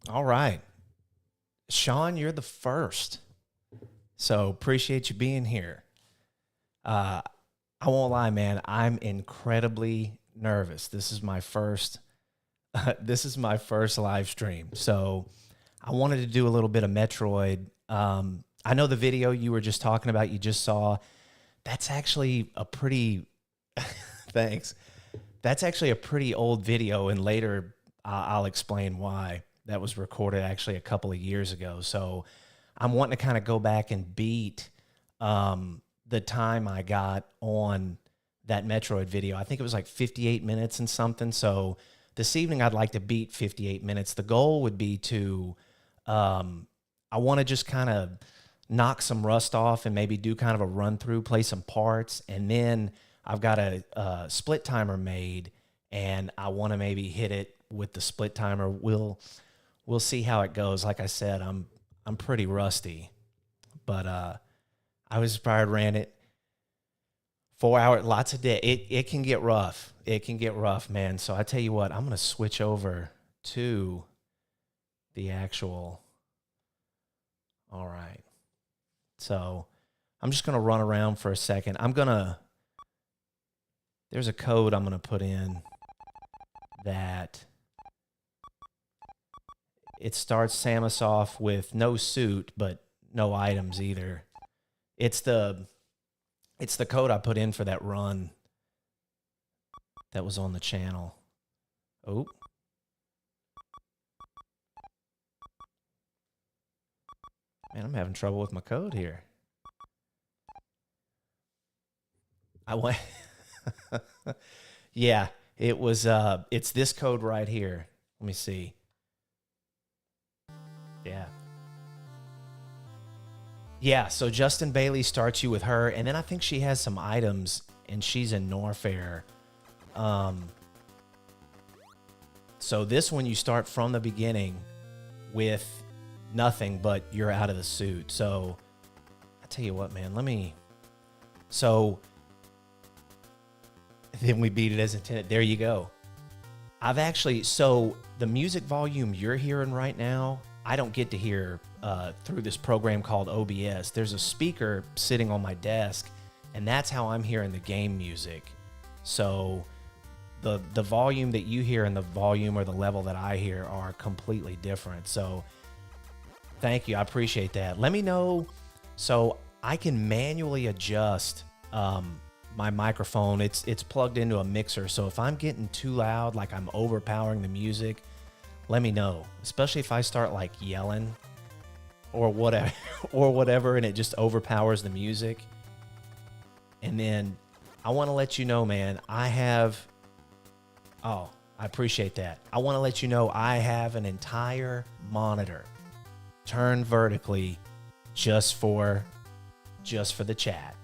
All right. Sean, you're the first. So appreciate you being here. Uh, I won't lie, man. I'm incredibly nervous. This is my first this is my first live stream. So I wanted to do a little bit of Metroid. I know the video you were just talking about, you just saw. That's actually a pretty thanks. That's actually a pretty old video, and later I'll explain why. That was recorded actually a couple of years ago. So I'm wanting to kind of go back and beat the time I got on that Metroid video. I think it was like 58 minutes and something. So this evening I'd like to beat 58 minutes. The goal would be to, I want to just kind of knock some rust off and maybe do kind of a run through, play some parts. And then I've got a split timer made and I want to maybe hit it with the split timer. We'll see how it goes. Like I said, I'm pretty rusty, but I was inspired, ran it 4 hours, lots of day. It can get rough. It can get rough, man. So I tell you what, I'm gonna switch over to the actual. All right. So I'm just gonna run around for a second. There's a code I'm gonna put in that. It starts Samus off with no suit, but no items either. It's the code I put in for that run that was on the channel. Oh. Man, I'm having trouble with my code here. I went Yeah, it was it's this code right here. Let me see. Yeah. Yeah, so Justin Bailey starts you with her, and then I think she has some items, and she's in Norfair. So this one you start from the beginning with nothing, but you're out of the suit. So I tell you what, man, so then we beat it as intended. There you go. So the music volume you're hearing right now, I don't get to hear through this program called OBS. There's a speaker sitting on my desk, and that's how I'm hearing the game music. So the volume that you hear and the volume or the level that I hear are completely different. So thank you. I appreciate that. Let me know so I can manually adjust my microphone. It's plugged into a mixer. So if I'm getting too loud, like I'm overpowering the music, let me know, especially if I start like yelling or whatever, and it just overpowers the music. And then I want to let you know, man, I appreciate that. I want to let you know I have an entire monitor turned vertically just for the chat.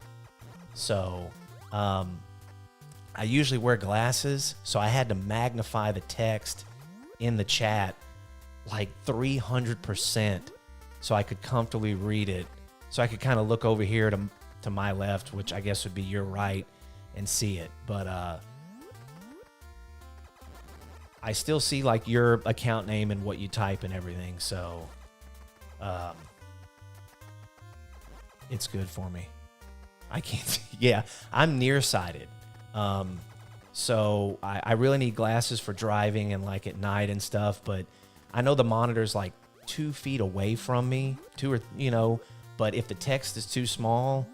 So I usually wear glasses, so I had to magnify the text in the chat like 300% so I could comfortably read it. So I could kind of look over here to my left, which I guess would be your right, and see it. But I still see like your account name and what you type and everything. So it's good for me. I can't see. Yeah, I'm nearsighted. So I really need glasses for driving and like at night and stuff, but I know the monitor's like 2 feet away from me, but if the text is too small,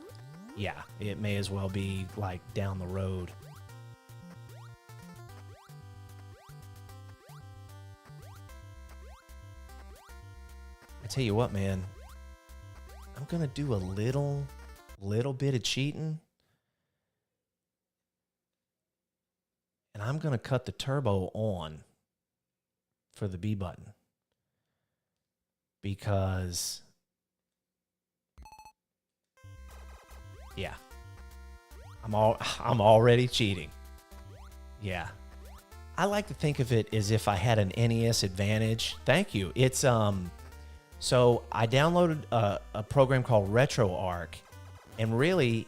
yeah, it may as well be like down the road. I tell you what, man, I'm going to do a little bit of cheating. And I'm going to cut the turbo on for the B button because, yeah, I'm already cheating. Yeah. I like to think of it as if I had an NES Advantage. Thank you. It's, so I downloaded a program called RetroArch, and really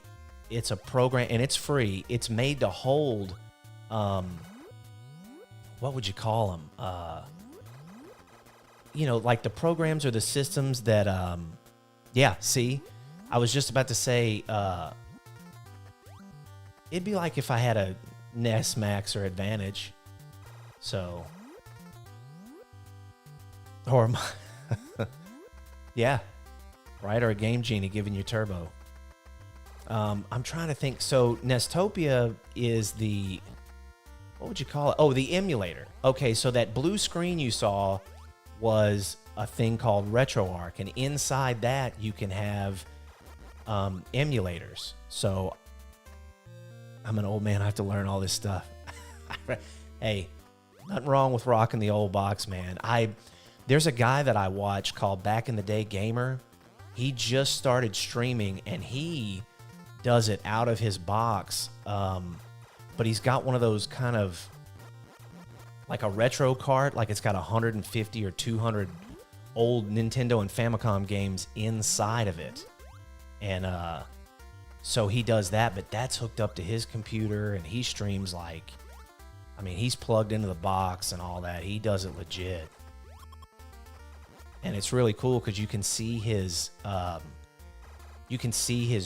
it's a program, and it's free. It's made to hold, what would you call them? like the programs or the systems that, yeah, see, I was just about to say, it'd be like if I had a NES Max or Advantage. So, or, yeah, right? Or a Game Genie giving you turbo. I'm trying to think. So, Nestopia is what would you call it? Oh, the emulator. Okay, so that blue screen you saw was a thing called RetroArch, and inside that you can have emulators. So I'm an old man. I have to learn all this stuff. Hey, nothing wrong with rocking the old box, man. There's a guy that I watch called Back in the Day Gamer. He just started streaming, and he does it out of his box. But he's got one of those kind of like a retro cart, like it's got 150 or 200 old Nintendo and Famicom games inside of it. And so he does that, but that's hooked up to his computer, and he streams he's plugged into the box and all that. He does it legit. And it's really cool because you can see his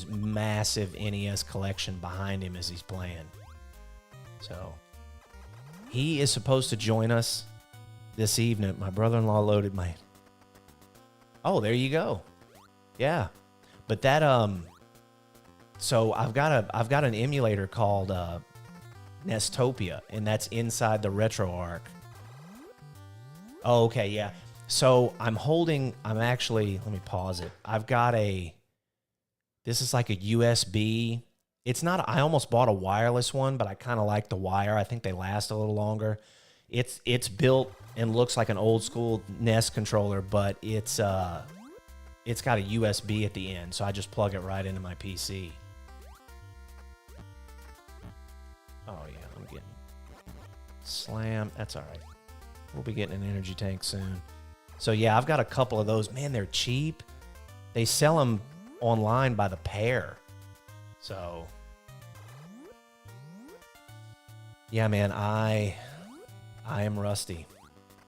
massive NES collection behind him as he's playing. So he is supposed to join us this evening. My brother-in-law loaded my... Oh, there you go. Yeah. But that so I've got an emulator called Nestopia, and that's inside the RetroArch. Oh, okay, yeah. So let me pause it. This is like a USB. It's not, I almost bought a wireless one, but I kind of like the wire. I think they last a little longer. It's built and looks like an old school NES controller, but it's got a USB at the end, so I just plug it right into my PC. Oh yeah, I'm getting slammed. That's all right. We'll be getting an energy tank soon. So yeah, I've got a couple of those. Man, they're cheap. They sell them online by the pair. So yeah, man, I am rusty.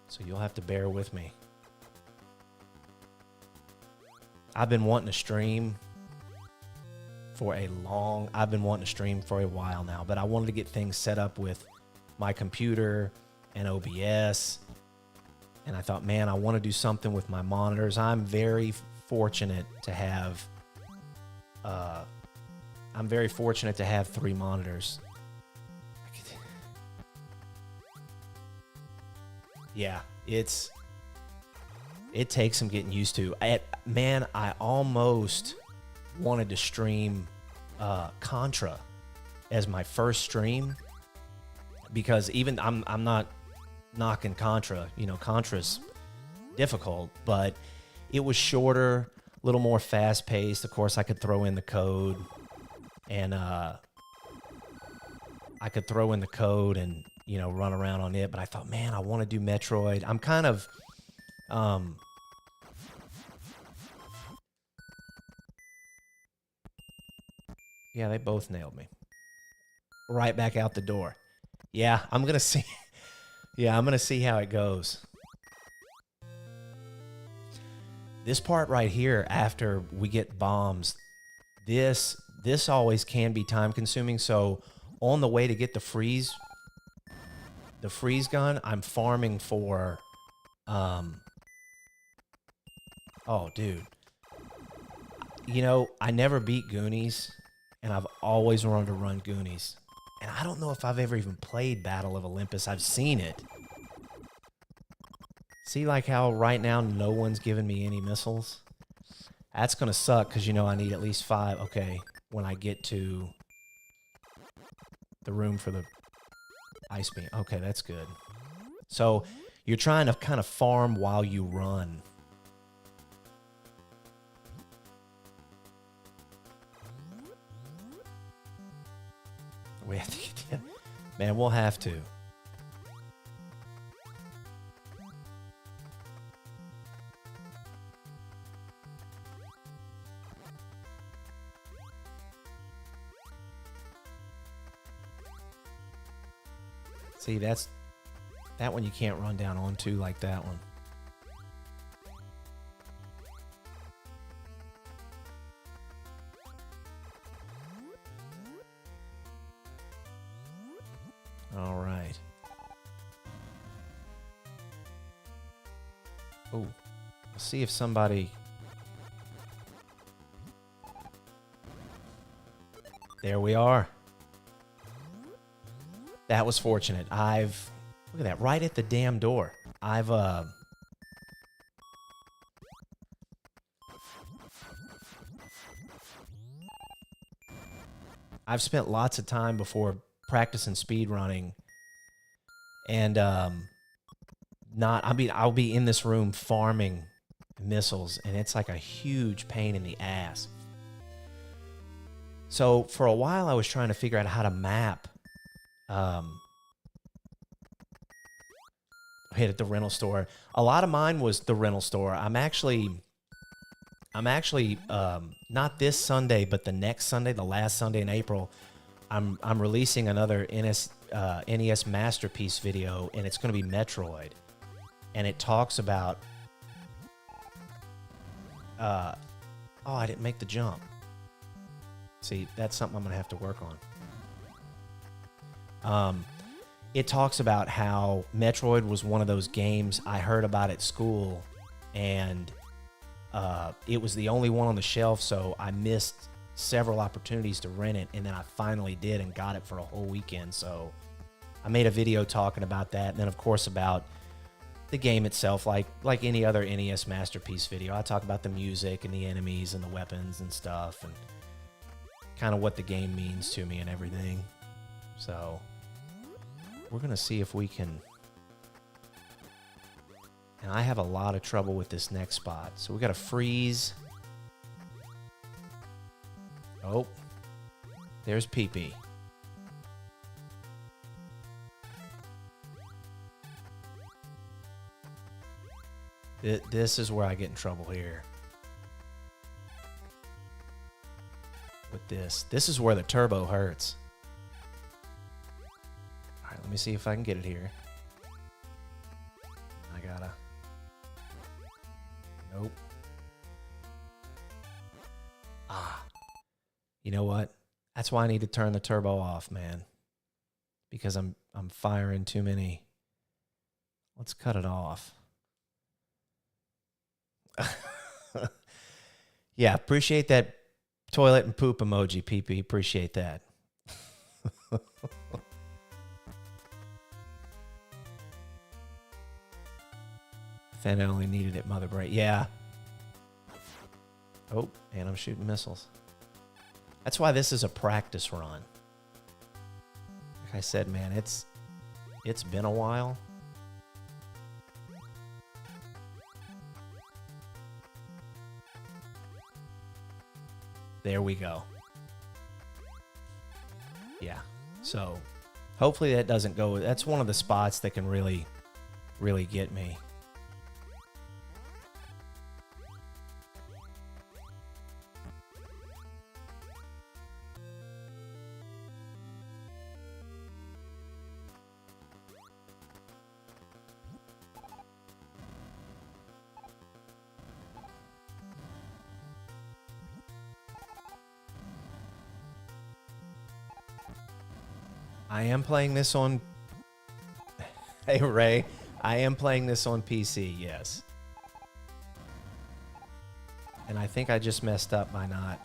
So you'll have to bear with me. I've been wanting to stream for a while now, but I wanted to get things set up with my computer and OBS. And I thought, man, I want to do something with my monitors. I'm very fortunate to have 3 monitors. Yeah, it takes some getting used to. I almost wanted to stream Contra as my first stream, because even I'm not knocking Contra. Contra's difficult, but it was shorter, a little more fast paced. Of course, I could throw in the code, and run around on it. But I thought, man, I want to do Metroid. I'm kind of yeah, they both nailed me right back out the door. Yeah, I'm gonna see. Yeah, I'm gonna see how it goes. This part right here, after we get bombs, this always can be time consuming. So on the way to get the freeze gun, I'm farming for oh dude. I never beat Goonies, and I've always wanted to run Goonies. And I don't know if I've ever even played Battle of Olympus. I've seen it. See, like how right now no one's giving me any missiles? That's going to suck because, I need at least 5. Okay, when I get to the room for the ice beam. Okay, that's good. So you're trying to kind of farm while you run. We have to get, man, we'll have to. See, that one you can't run down onto like that one. Oh, let's see if somebody... There we are. That was fortunate. Look at that, right at the damn door. I've spent lots of time before practicing speed running, and I'll be in this room farming missiles, and it's like a huge pain in the ass. So for a while, I was trying to figure out how to map. Hit at the rental store. A lot of mine was the rental store. I'm actually not this Sunday, but the next Sunday, the last Sunday in April, I'm releasing another NES Masterpiece video, and it's going to be Metroid, and it talks about. Oh, I didn't make the jump. See, that's something I'm going to have to work on. It talks about how Metroid was one of those games I heard about at school, and it was the only one on the shelf, so I missed several opportunities to rent it, and then I finally did and got it for a whole weekend. So I made a video talking about that, and then, of course, about the game itself, like any other NES Masterpiece video. I talk about the music and the enemies and the weapons and stuff, and kind of what the game means to me and everything. So we're going to see if we can... And I have a lot of trouble with this next spot. So we got to freeze. Oh, there's Pee-Pee. This is where I get in trouble here. With this. This is where the turbo hurts. All right, let me see if I can get it here. I gotta... Nope. Ah. You know what? That's why I need to turn the turbo off, man. Because I'm firing too many. Let's cut it off. Yeah, appreciate that toilet and poop emoji, PP. Appreciate that. Then I only needed it, mother break. Yeah. Oh, and I'm shooting missiles. That's why this is a practice run. Like I said, man, it's been a while. There we go. Yeah. So hopefully that doesn't go. That's one of the spots that can really, really get me. I am playing this on... Hey, Ray. I am playing this on PC, yes. And I think I just messed up by not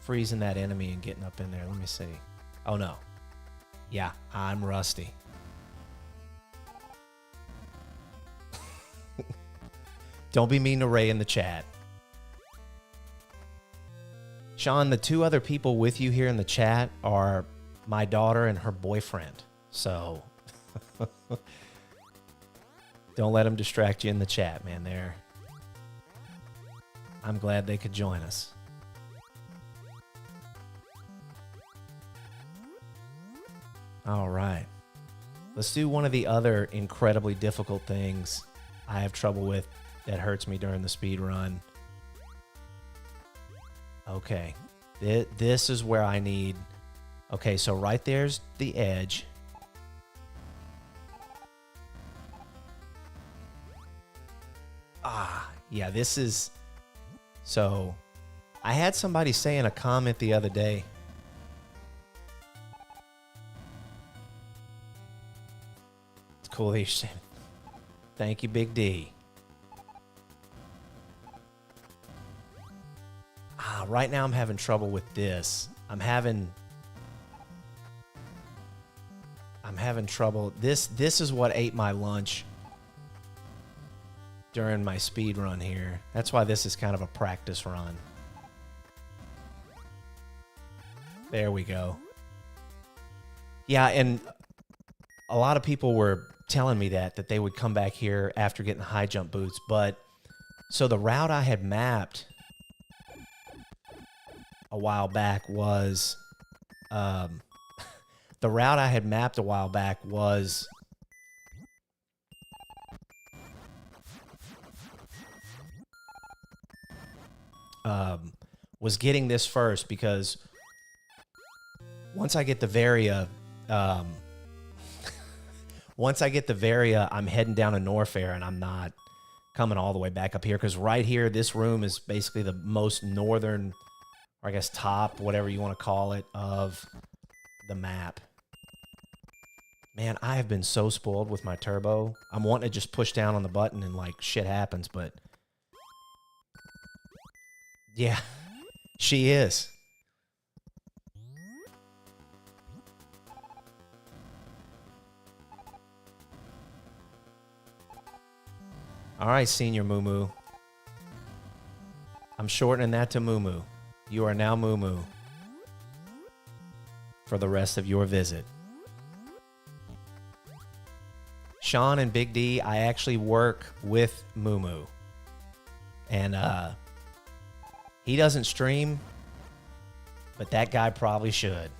freezing that enemy and getting up in there. Let me see. Oh, no. Yeah, I'm rusty. Don't be mean to Ray in the chat. Sean, the two other people with you here in the chat are my daughter and her boyfriend. So don't let them distract you in the chat, man. I'm glad they could join us. All right. Let's do one of the other incredibly difficult things I have trouble with that hurts me during the speed run. Okay, this is where I need... Okay, so right there's the edge. Ah, yeah, this is... So, I had somebody say in a comment the other day... It's cool that you're saying... Thank you, Big D. Right now I'm having trouble with this. I'm having trouble. This is what ate my lunch during my speed run here. That's why this is kind of a practice run. There we go. Yeah, and a lot of people were telling me that they would come back here after getting the high jump boots, but so the route I had mapped a while back was was getting this first, because once I get the Varia, I'm heading down to Norfair, and I'm not coming all the way back up here, because right here, this room is basically the most northern, or I guess top, whatever you want to call it, of the map. Man, I have been so spoiled with my turbo. I'm wanting to just push down on the button and, like, shit happens, but yeah, she is. All right, Senior Moo Moo. I'm shortening that to Moo Moo. You are now Moo Moo for the rest of your visit. Sean and Big D, I actually work with Moo Moo. And he doesn't stream, but that guy probably should.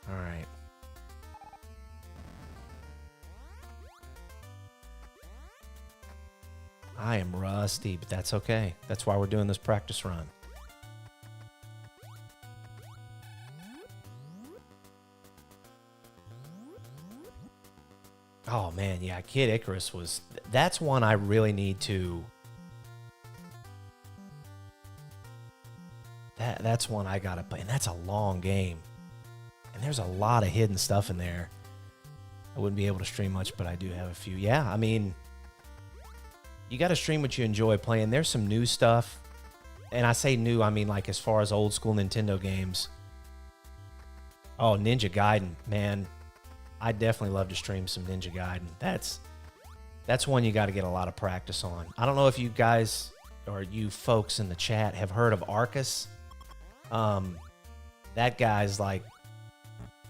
All right. I am rusty, but that's okay. That's why we're doing this practice run. Oh, man, yeah, Kid Icarus was... That's one I really need to... That's one I gotta play, and that's a long game. And there's a lot of hidden stuff in there. I wouldn't be able to stream much, but I do have a few. Yeah, I mean... You got to stream what you enjoy playing. There's some new stuff. And I say new, I mean like as far as old school Nintendo games. Oh, Ninja Gaiden, man. I definitely love to stream some Ninja Gaiden. That's one you got to get a lot of practice on. I don't know if you guys or you folks in the chat have heard of Arcus. That guy's like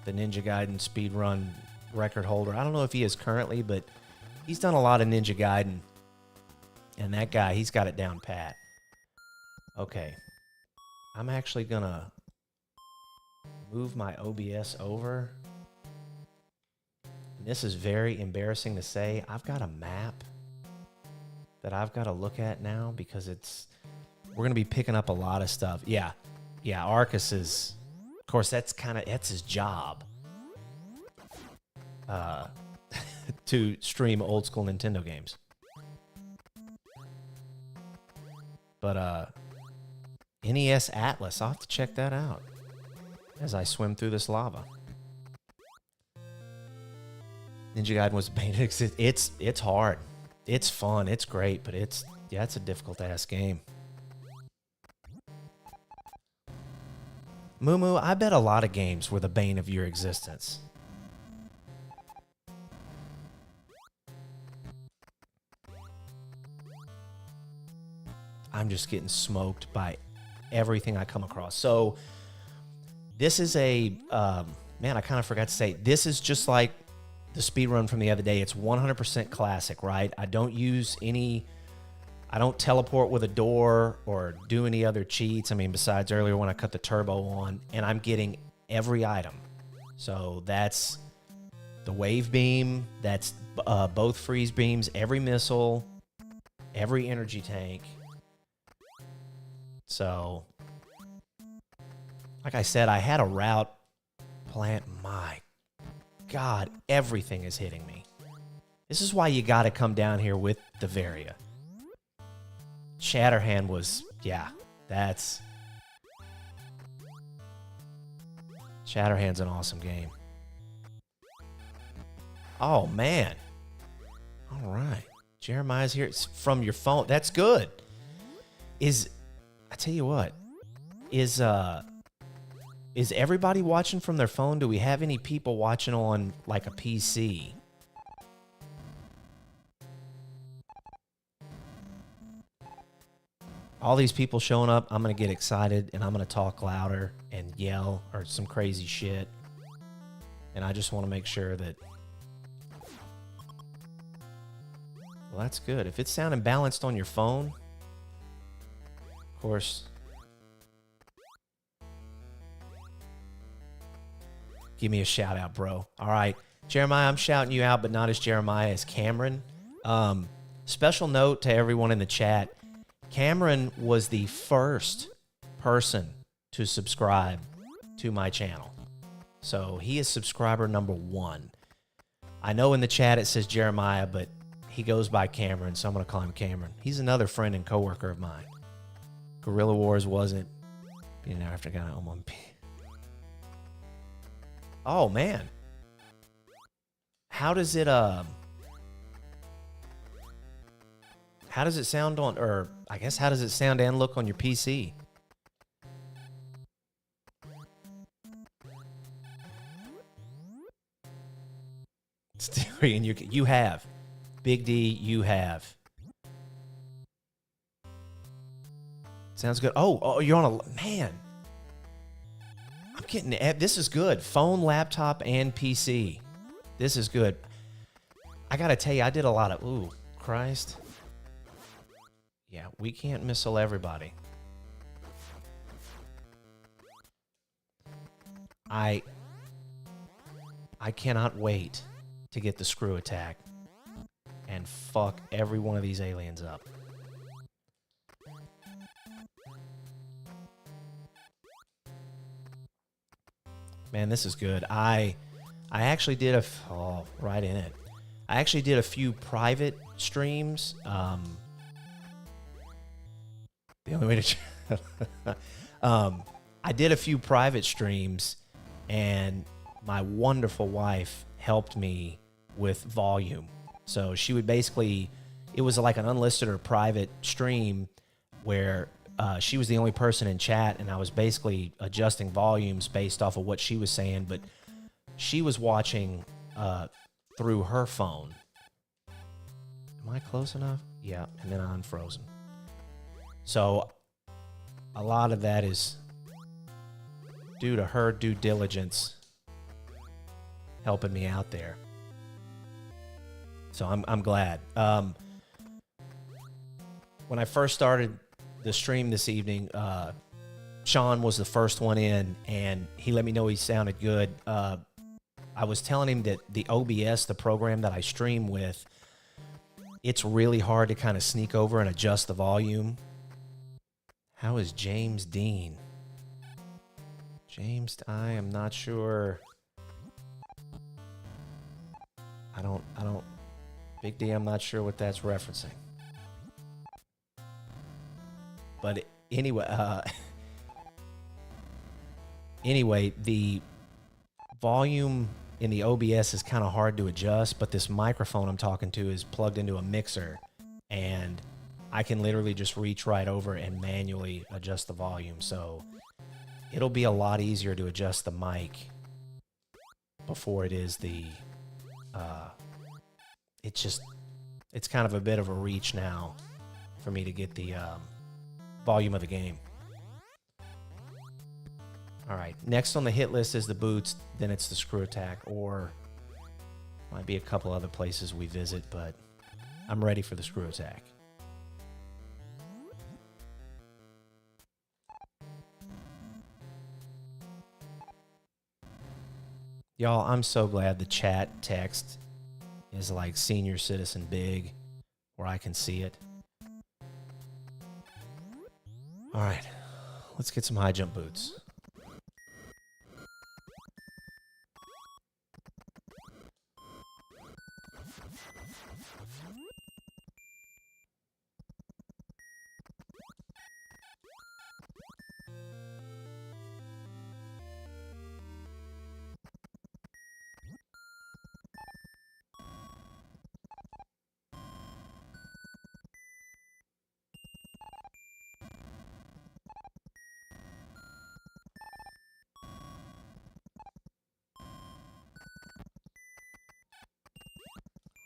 the Ninja Gaiden speedrun record holder. I don't know if he is currently, but he's done a lot of Ninja Gaiden. And that guy, he's got it down pat. Okay. I'm actually going to move my OBS over. And this is very embarrassing to say. I've got a map that I've got to look at now, because we're going to be picking up a lot of stuff. Yeah. Yeah, Arcus is, of course, that's his job. To stream old school Nintendo games. But NES Atlas, I'll have to check that out as I swim through this lava. Ninja Gaiden was painted. It's hard. It's fun. It's great, but it's a difficult ass game. Moo Moo, I bet a lot of games were the bane of your existence. I'm just getting smoked by everything I come across. So this is man, I kind of forgot to say, this is just like the speedrun from the other day. It's 100% classic, right? I don't teleport with a door or do any other cheats. I mean, besides earlier when I cut the turbo on, and I'm getting every item. So that's the wave beam, that's both freeze beams, every missile, every energy tank. So, like I said, I had a route planned. My God, everything is hitting me. This is why you got to come down here with the Varia. Shatterhand was, yeah, Shatterhand's an awesome game. Oh, man. All right. Jeremiah's here. It's from your phone. That's good. I tell you what, is everybody watching from their phone? Do we have any people watching on like a PC? All these people showing up, I'm going to get excited and I'm going to talk louder and yell or some crazy shit. And I just want to make sure that... Well, that's good. If it's sounding balanced on your phone, of course, give me a shout out, bro. All right. Jeremiah, I'm shouting you out, but not as Jeremiah, as Cameron. Special note to everyone in the chat. Cameron was the first person to subscribe to my channel. So he is subscriber number 1. I know in the chat it says Jeremiah, but he goes by Cameron, so I'm going to call him Cameron. He's another friend and coworker of mine. Guerrilla Wars wasn't being after kind of on. Oh man, how does it sound on, or I guess how does it sound and look on your PC? And you have. Big D, you have. Sounds good. Oh, you're on a... Man. I'm getting... This is good. Phone, laptop, and PC. This is good. I got to tell you, I did a lot of... Ooh, Christ. Yeah, we can't missile everybody. I cannot wait to get the screw attack and fuck every one of these aliens up. Man, this is good. I actually did right in it. I actually did a few private streams. The only way to... I did a few private streams, and my wonderful wife helped me with volume. So she would basically... It was like an unlisted or private stream where she was the only person in chat, and I was basically adjusting volumes based off of what she was saying, but she was watching through her phone. Am I close enough? Yeah, and then I'm frozen. So a lot of that is due to her due diligence helping me out there. So I'm glad. When I first started the stream this evening, Sean was the first one in, and he let me know he sounded good. I was telling him that the OBS, the program that I stream with, it's really hard to kind of sneak over and adjust the volume. How is James Dean? I am not sure. I don't, Big D, I'm not sure what that's referencing. But anyway, the volume in the OBS is kind of hard to adjust, but this microphone I'm talking to is plugged into a mixer, and I can literally just reach right over and manually adjust the volume. So it'll be a lot easier to adjust the mic before it is the, it's kind of a bit of a reach now for me to get the volume of the game. All right, next on the hit list is the boots, then it's the screw attack, or might be a couple other places we visit, but I'm ready for the screw attack. Y'all, I'm so glad the chat text is like senior citizen big, where I can see it. All right, let's get some high jump boots.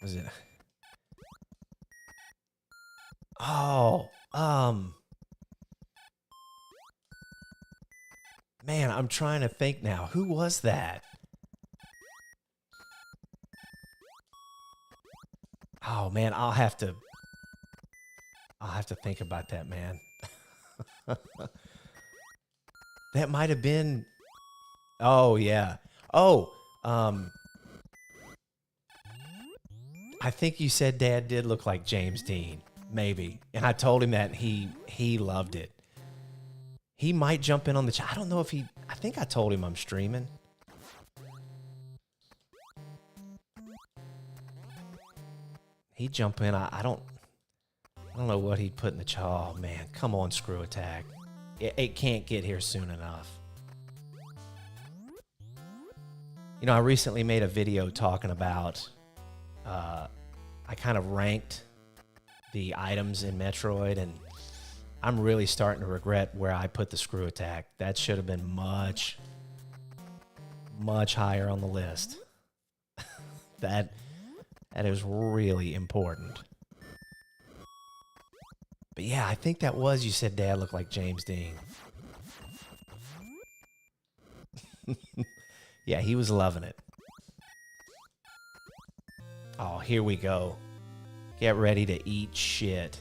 Was it? Oh, man, I'm trying to think now. Who was that? Oh man, I'll have to think about that, man. That might have been. Oh yeah. Oh, I think you said Dad did look like James Dean, maybe, and I told him that and he loved it. He might jump in on the chat. I don't know if he. I think I told him I'm streaming. He'd jump in. I don't know what he'd put in the chat. Oh man, come on, Screw Attack. It can't get here soon enough. You know, I recently made a video talking about. I kind of ranked the items in Metroid, and I'm really starting to regret where I put the Screw Attack. That should have been much, much higher on the list. That is really important. But yeah, I think that was, you said Dad looked like James Dean. Yeah, he was loving it. Oh, here we go. Get ready to eat shit.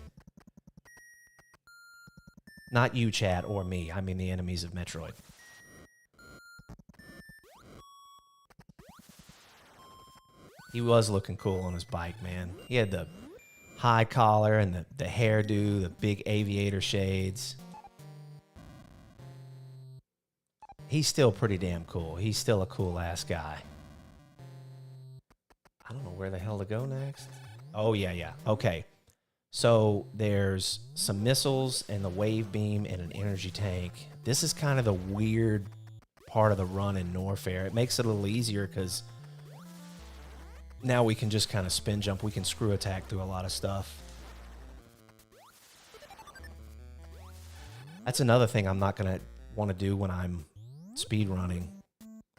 Not you, chat, or me. I mean the enemies of Metroid. He was looking cool on his bike, man. He had the high collar and the hairdo, the big aviator shades. He's still pretty damn cool. He's still a cool-ass guy. I don't know where the hell to go next. Oh, yeah. Okay. So there's some missiles and the wave beam and an energy tank. This is kind of the weird part of the run in Norfair. It makes it a little easier because now we can just kind of spin jump. We can Screw Attack through a lot of stuff. That's another thing I'm not going to want to do when I'm speed running.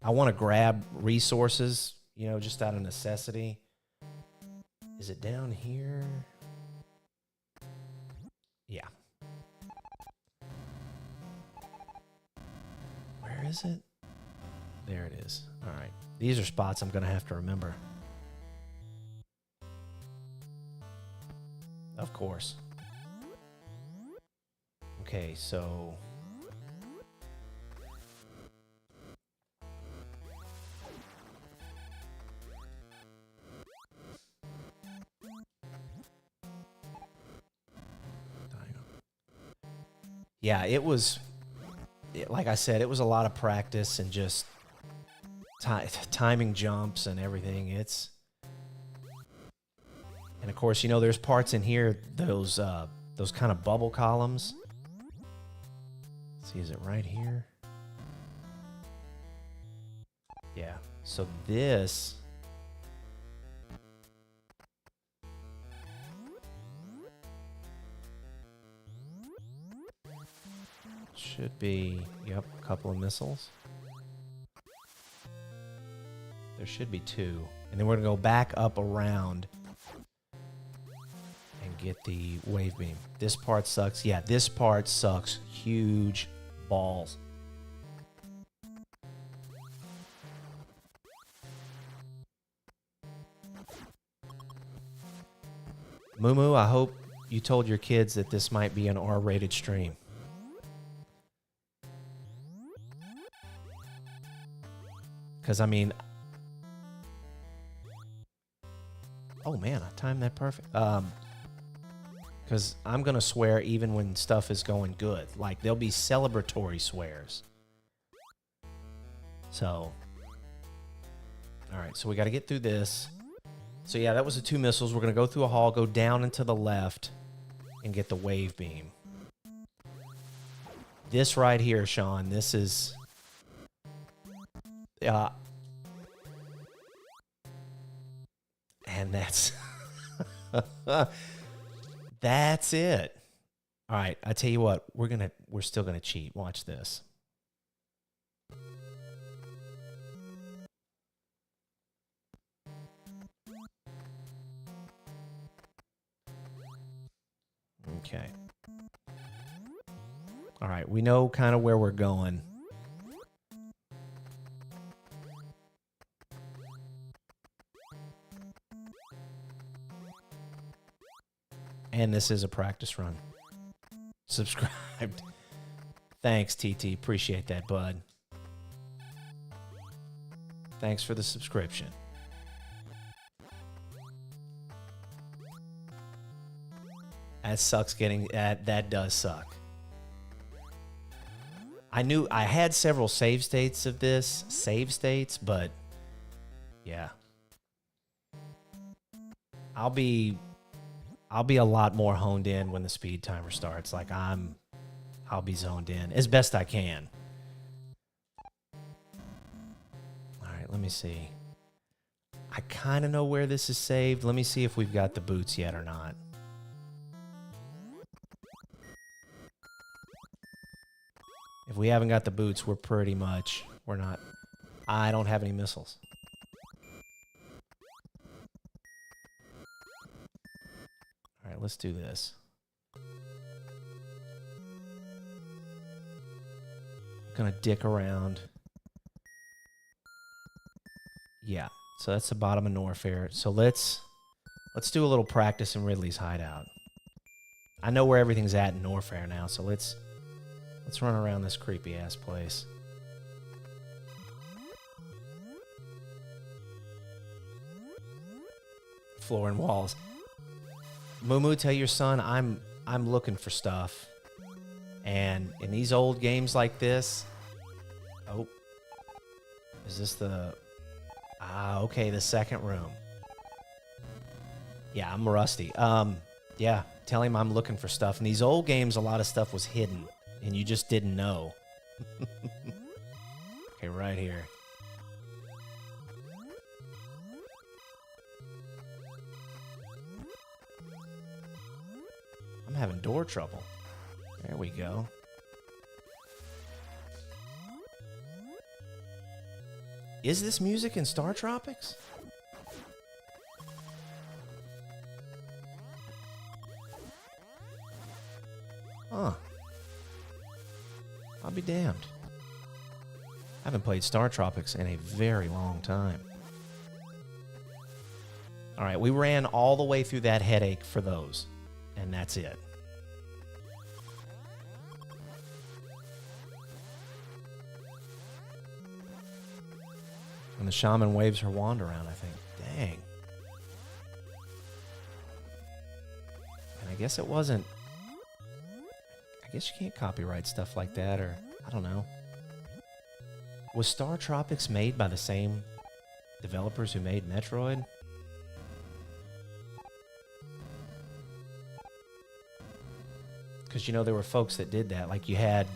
I want to grab resources, you know, just out of necessity. Is it down here? Yeah. Where is it? There it is. All right. These are spots I'm going to have to remember. Of course. Okay, so... Yeah, it was, like I said, it was a lot of practice and just timing jumps and everything. And of course, you know, there's parts in here, those kind of bubble columns. Let's see, is it right here? Yeah, so this... should be, yep, a couple of missiles. There should be two. And then we're going to go back up around and get the wave beam. This part sucks. Yeah, this part sucks. Huge balls. Moo, I hope you told your kids that this might be an R-rated stream. Because, I mean... Oh, man, I timed that perfect. Because I'm going to swear even when stuff is going good. Like, there'll be celebratory swears. So... Alright, so we got to get through this. So, yeah, that was the two missiles. We're going to go through a hall, go down and to the left, and get the wave beam. This right here, Sean, this is... and that's that's it. All right, I tell you what, we're still gonna cheat. Watch this. Okay. All right, we know kind of where we're going. And this is a practice run. Subscribed. Thanks, TT. Appreciate that, bud. Thanks for the subscription. That sucks getting that does suck. I knew I had several save states of this, but yeah. I'll be a lot more honed in when the speed timer starts. Like I'll be zoned in as best I can. All right, let me see. I kind of know where this is saved. Let me see if we've got the boots yet or not. If we haven't got the boots, we're not. I don't have any missiles. All right, let's do this. Gonna dick around. Yeah, so that's the bottom of Norfair. So let's do a little practice in Ridley's hideout. I know where everything's at in Norfair now, so let's run around this creepy ass place. Floor and walls. Moo, tell your son I'm looking for stuff. And in these old games like this, oh, is this the, okay, the second room. Yeah, I'm rusty. Yeah, tell him I'm looking for stuff. In these old games, a lot of stuff was hidden, and you just didn't know. Okay, right here. I'm having door trouble. There we go. Is this music in Star Tropics? Huh. I'll be damned. I haven't played Star Tropics in a very long time. All right, we ran all the way through that headache for those, and that's it. And the shaman waves her wand around, I think. Dang. And I guess it wasn't... I guess you can't copyright stuff like that, or... I don't know. Was Star Tropics made by the same developers who made Metroid? Because, you know, there were folks that did that. Like, you had...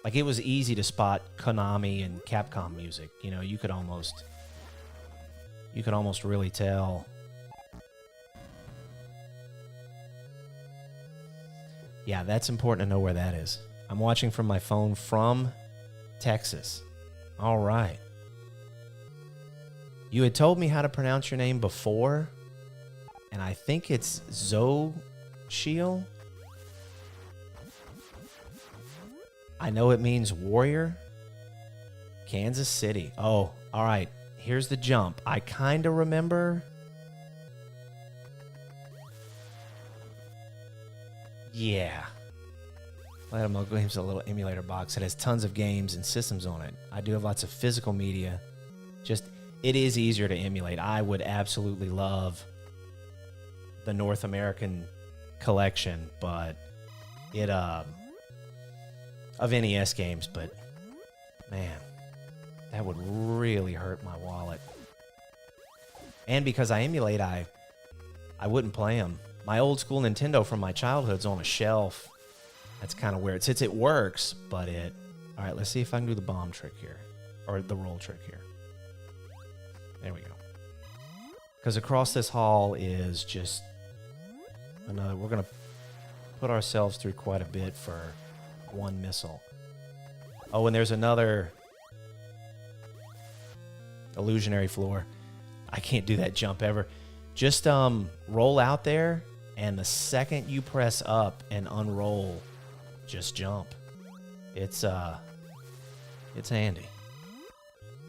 like, it was easy to spot Konami and Capcom music. You know, you could almost really tell. Yeah, that's important to know where that is. I'm watching from my phone from Texas. All right. You had told me how to pronounce your name before, and I think it's Zoshiel. I know it means warrior. Kansas City. Oh, all right. Here's the jump. I kind of remember. Yeah. Lattimore Games, a little emulator box. It has tons of games and systems on it. I do have lots of physical media. Just, it is easier to emulate. I would absolutely love the North American collection, but it, of NES games, but man, that would really hurt my wallet. And because I emulate, I wouldn't play them. My old school Nintendo from my childhood's on a shelf. That's kind of where it sits. It works, but it... All right, let's see if I can do the bomb trick here. Or the roll trick here. There we go. Because across this hall is just another... We're going to put ourselves through quite a bit for one missile. Oh, and there's another illusionary floor. I can't do that jump ever. Just roll out there And the second you press up and unroll, just jump. It's handy.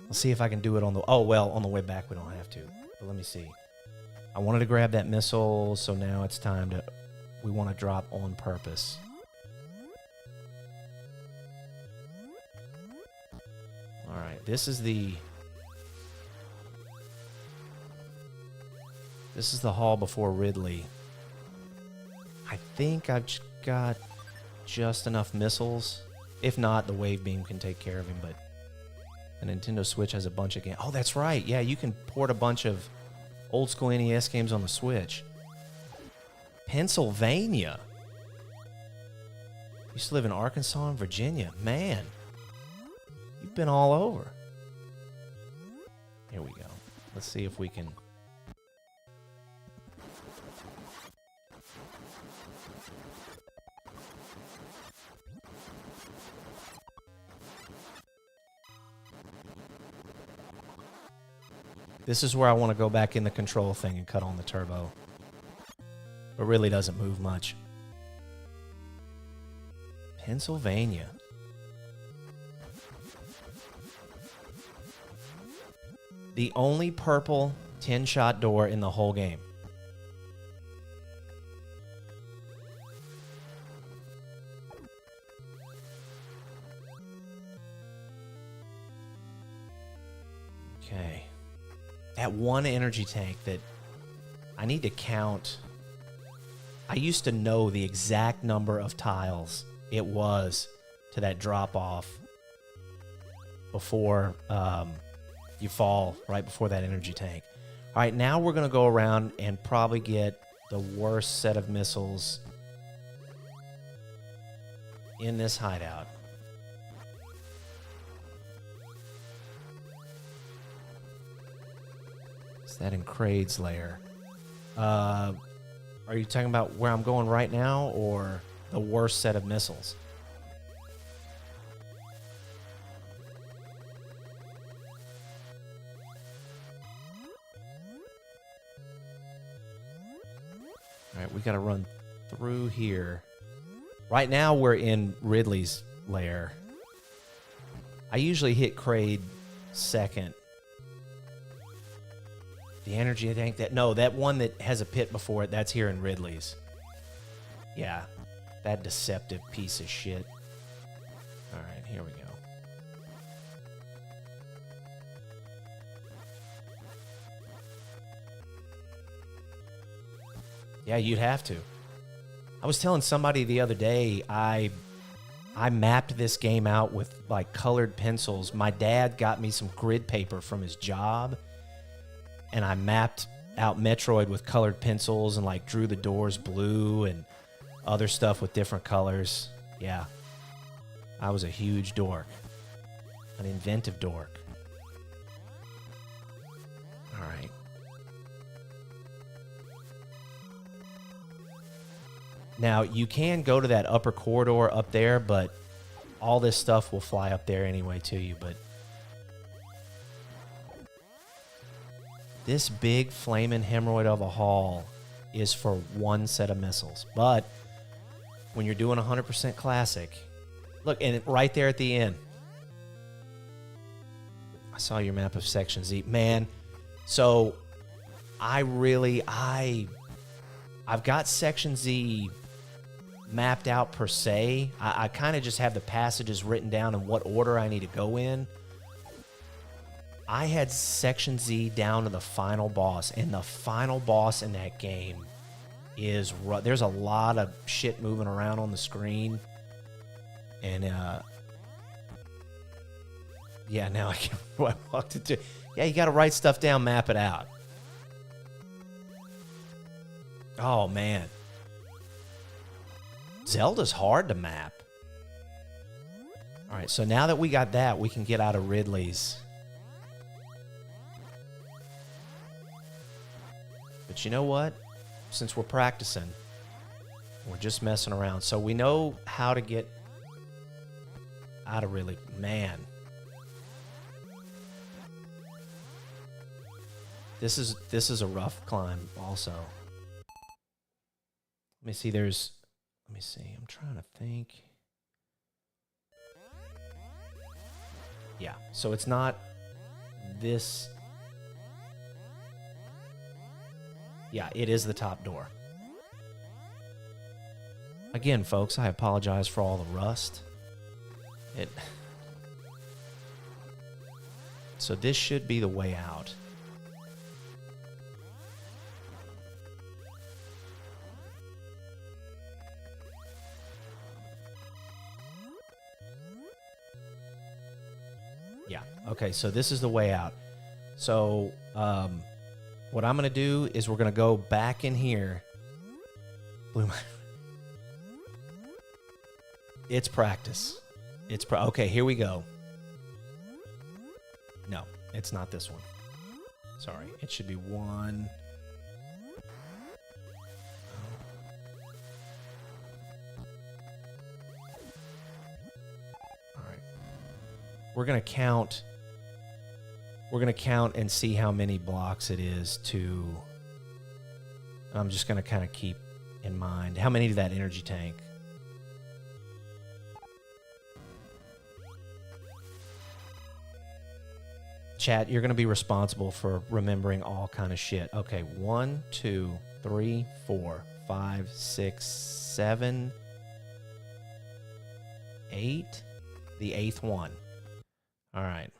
Let's see if I can do it on the... Oh, well, on the way back we don't have to. But let me see. I wanted to grab that missile, so now it's time to... We want to drop on purpose. All right, this is the hall before Ridley. I think I've got just enough missiles. If not, the wave beam can take care of him, but the Nintendo Switch has a bunch of games. Oh, that's right. Yeah, you can port a bunch of old school NES games on the Switch. Pennsylvania. Used to live in Arkansas and Virginia. Man, you've been all over. Here we go. Let's see if we can... This is where I want to go back in the control thing and cut on the turbo. But really doesn't move much. Pennsylvania. The only purple 10-shot door in the whole game. Okay. That one energy tank that I need to count. I used to know the exact number of tiles it was to that drop-off before you fall, right before that energy tank. All right, now we're going to go around and probably get the worst set of missiles in this hideout. Is that in Kraid's lair? Are you talking about where I'm going right now, or the worst set of missiles? All right, we got to run through here. Right now, we're in Ridley's lair. I usually hit Kraid second. The energy tank, that one that has a pit before it, that's here in Ridley's. Yeah, that deceptive piece of shit. All right, here we go. Yeah, you'd have to. I was telling somebody the other day, I mapped this game out with like colored pencils. My dad got me some grid paper from his job, and I mapped out Metroid with colored pencils and like drew the doors blue and other stuff with different colors. Yeah, I was a huge dork, an inventive dork. All right. Now, you can go to that upper corridor up there, but all this stuff will fly up there anyway to you. But this big flaming hemorrhoid of a hall is for one set of missiles. But when you're doing 100% classic, look, and right there at the end, I saw your map of Section Z. Man, so I've got Section Z mapped out per se. I kind of just have the passages written down in what order I need to go in. I had Section Z down to the final boss, and the final boss in that game is there's a lot of shit moving around on the screen, and yeah, now I can I walked into. Yeah, you got to write stuff down, map it out. Oh man, Zelda's hard to map. All right, so now that we got that, we can get out of Ridley's. But you know what? Since we're practicing, we're just messing around. So we know how to get out of Ridley. Man. This is a rough climb also. Let me see. Let me see. I'm trying to think. Yeah. So it's not this. Yeah, it is the top door. Again, folks, I apologize for all the rust. So this should be the way out. Yeah, okay, so this is the way out. So what I'm going to do is we're going to go back in here. It's practice. Okay, here we go. No, it's not this one. Sorry, it should be one. All right. We're going to count. We're going to count and see how many blocks it is to. I'm just going to kind of keep in mind. How many to that energy tank? Chat, you're going to be responsible for remembering all kind of shit. Okay, 1, 2, 3, 4, 5, 6, 7, 8. The 8th one. All right.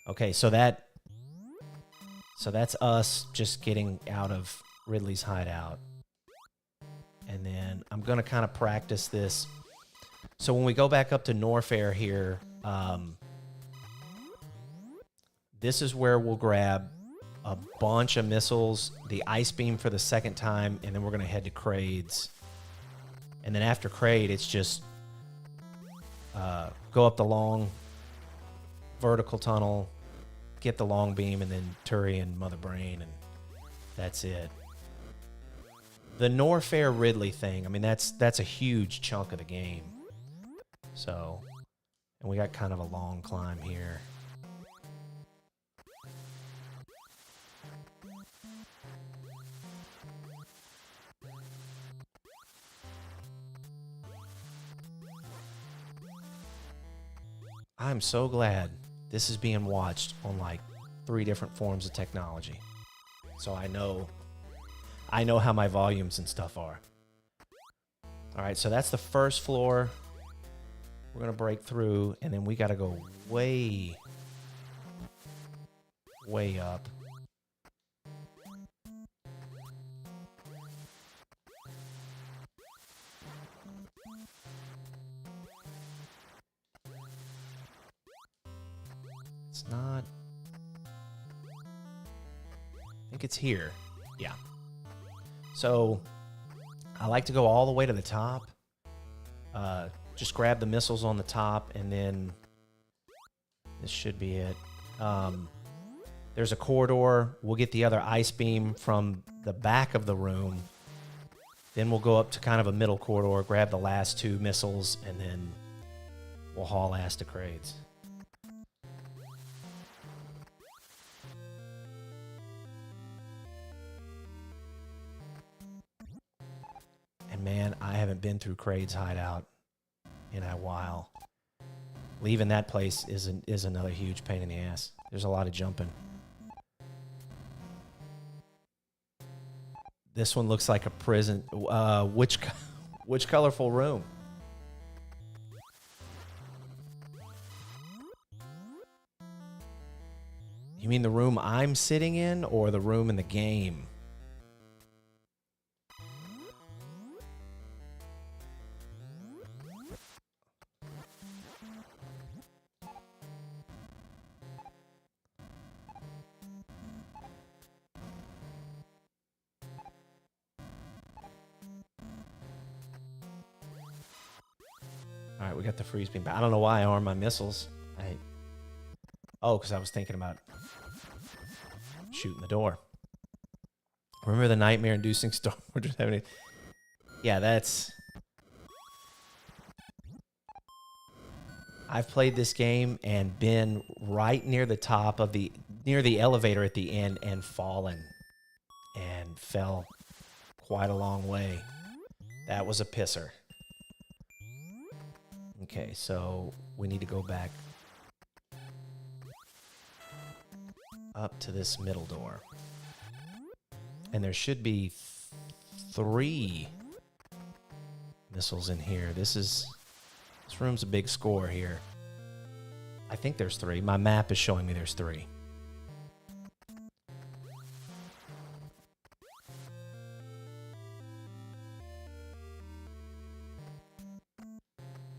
Okay, so that's us just getting out of Ridley's hideout. And then I'm going to kind of practice this. So when we go back up to Norfair here, this is where we'll grab a bunch of missiles, the ice beam for the second time, and then we're going to head to Crades. And then after Crade, it's just go up the long vertical tunnel, get the long beam, and then Turi and Mother Brain, and that's it. The Norfair Ridley thing, I mean, that's a huge chunk of the game. So, and we got kind of a long climb here. I'm so glad this is being watched on like 3 different forms of technology. So I know how my volumes and stuff are. All right, so that's the first floor. We're going to break through, and then we got to go way up. It's not... I think it's here. Yeah. So, I like to go all the way to the top. Just grab the missiles on the top, and then this should be it. There's a corridor. We'll get the other ice beam from the back of the room. Then we'll go up to kind of a middle corridor, grab the last 2 missiles, and then we'll haul ass to Crades. And man, I haven't been through Crades hideout in a while. Leaving that place is another huge pain in the ass. There's a lot of jumping. This one looks like a prison. Which colorful room? You mean the room I'm sitting in, or the room in the game? All right, we got the freeze beam back. I don't know why I armed my missiles. Oh, because I was thinking about shooting the door. Remember the nightmare-inducing storm? We're just having it. Yeah, that's... I've played this game and been right near the top of near the elevator at the end and fallen and fell quite a long way. That was a pisser. Okay, so we need to go back up to this middle door. And there should be 3 missiles in here. This room's a big score here. I think there's 3. My map is showing me there's 3.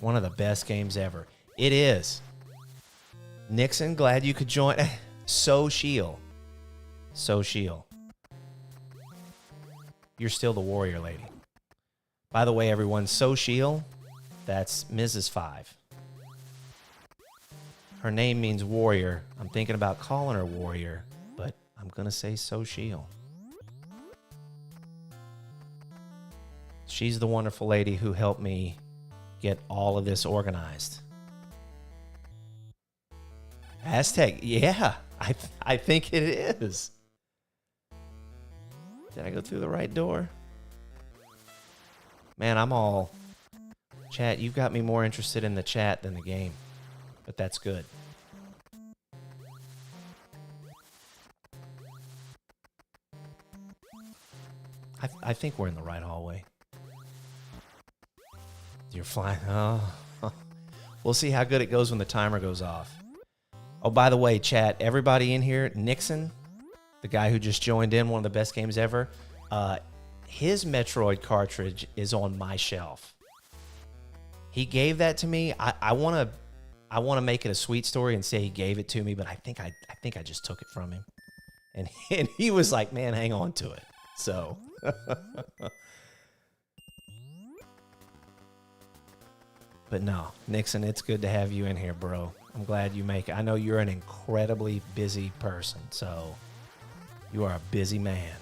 One of the best games ever. It is. Nixon, glad you could join. So Shield. You're still the warrior lady. By the way, everyone, So Shield, that's Mrs. 5. Her name means warrior. I'm thinking about calling her warrior, but I'm going to say So Shield. She's the wonderful lady who helped me get all of this organized. Aztec, yeah, I think it is. Did I go through the right door? Man, I'm all... Chat, you've got me more interested in the chat than the game. But that's good. I think we're in the right hallway. You're flying. Oh. We'll see how good it goes when the timer goes off. Oh, by the way, chat, everybody in here, Nixon, the guy who just joined in, one of the best games ever, his Metroid cartridge is on my shelf. He gave that to me. I want to make it a sweet story and say he gave it to me, but I think I just took it from him. And he was like, man, hang on to it. So... But no, Nixon, it's good to have you in here, bro. I'm glad you make it. I know you're an incredibly busy person, so you are a busy man.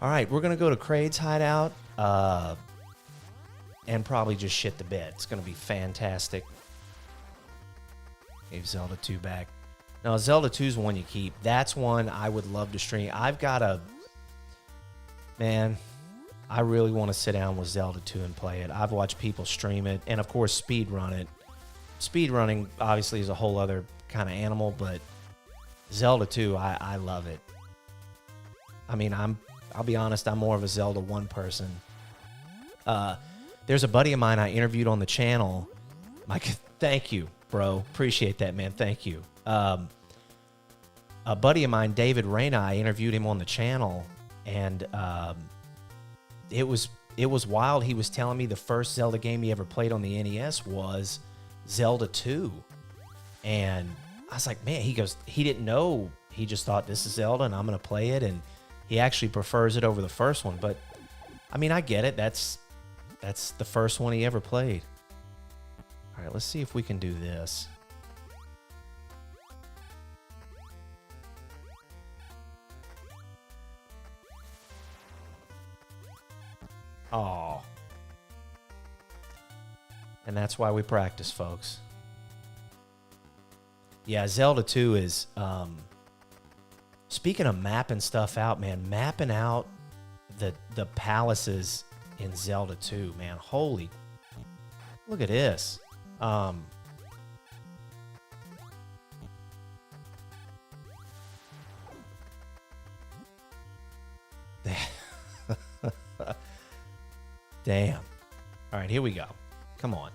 All right, we're going to go to Kraid's hideout and probably just shit the bed. It's going to be fantastic. Gave Zelda 2 back. No, Zelda 2 is one you keep. That's one I would love to stream. I've got a... Man... I really want to sit down with Zelda 2 and play it. I've watched people stream it and, of course, speed run it. Speed running, obviously, is a whole other kind of animal, but Zelda 2, I love it. I mean, I'll be honest, I'm more of a Zelda 1 person. There's a buddy of mine I interviewed on the channel. Mike, thank you, bro. Appreciate that, man. Thank you. A buddy of mine, David Reyna, I interviewed him on the channel, and... It was wild. He was telling me the first Zelda game he ever played on the NES was Zelda 2. And I was like, man, he goes, he didn't know. He just thought, this is Zelda and I'm going to play it. And he actually prefers it over the first one. But, I mean, I get it. That's the first one he ever played. All right, let's see if we can do this. Oh. And that's why we practice, folks. Yeah, Zelda 2 is... speaking of mapping stuff out, man, mapping out the palaces in Zelda 2, man. Holy... Look at this. Damn. All right, here we go. Come on.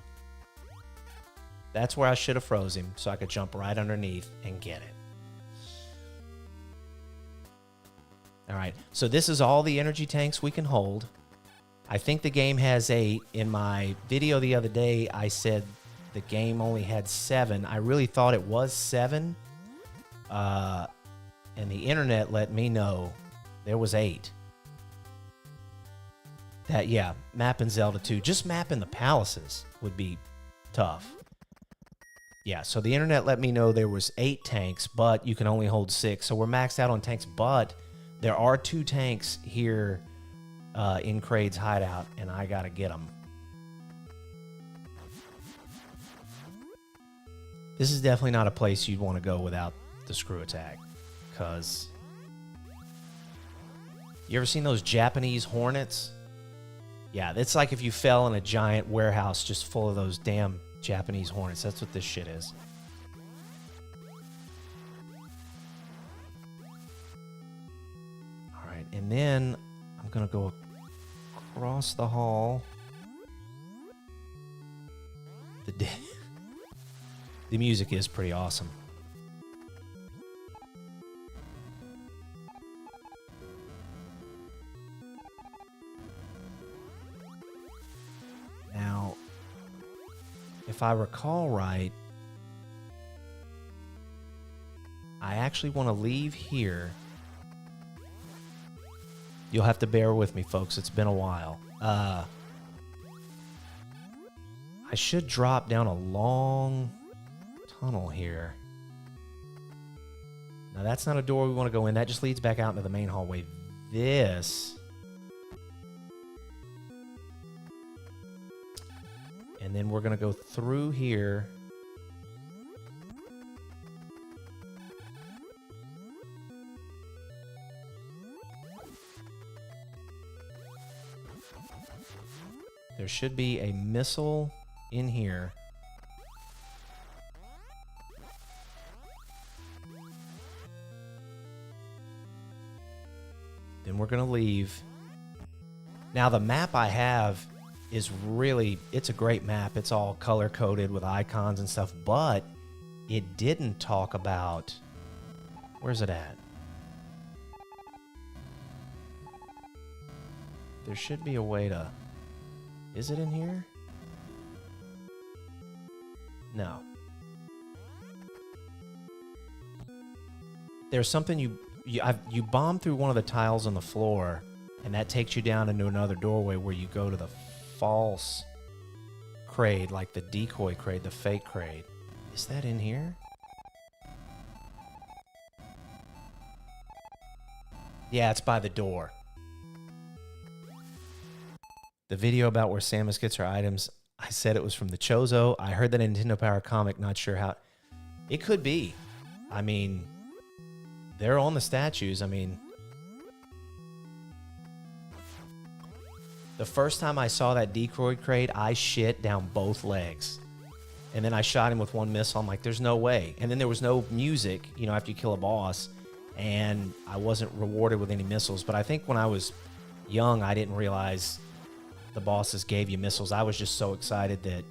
That's where I should have froze him so I could jump right underneath and get it. All right, so this is all the energy tanks we can hold. I think the game has 8. In my video the other day, I said the game only had 7. I really thought it was 7. And the internet let me know there was 8. That, yeah, mapping Zelda 2. Just mapping the palaces would be tough. Yeah, so the internet let me know there was 8 tanks, but you can only hold 6. So we're maxed out on tanks, but there are 2 tanks here in Kraid's hideout, and I got to get them. This is definitely not a place you'd want to go without the screw attack, because You ever seen those Japanese hornets? Yeah, it's like if you fell in a giant warehouse just full of those damn Japanese hornets. That's what this shit is. All right, and then I'm going to go across the hall. The music is pretty awesome. Now, if I recall right, I actually want to leave here. You'll have to bear with me, folks. It's been a while. I should drop down a long tunnel here. Now, that's not a door we want to go in. That just leads back out into the main hallway. This... And then we're going to go through here. There should be a missile in here. Then we're going to leave. Now, the map I have is really, it's a great map. It's all color-coded with icons and stuff, but it didn't talk about, where's it at? There should be a way to, is it in here? No. There's something you bomb through one of the tiles on the floor, and that takes you down into another doorway where you go to the false crate, like the decoy crate, the fake crate. Is that in here? Yeah, it's by the door. The video about where Samus gets her items, I said it was from the Chozo. I heard that Nintendo Power comic, not sure how. It could be. I mean, they're on the statues. I mean, the first time I saw that decoy crate, I shit down both legs. And then I shot him with one missile. I'm like, there's no way. And then there was no music, you know, after you kill a boss. And I wasn't rewarded with any missiles. But I think when I was young, I didn't realize the bosses gave you missiles. I was just so excited that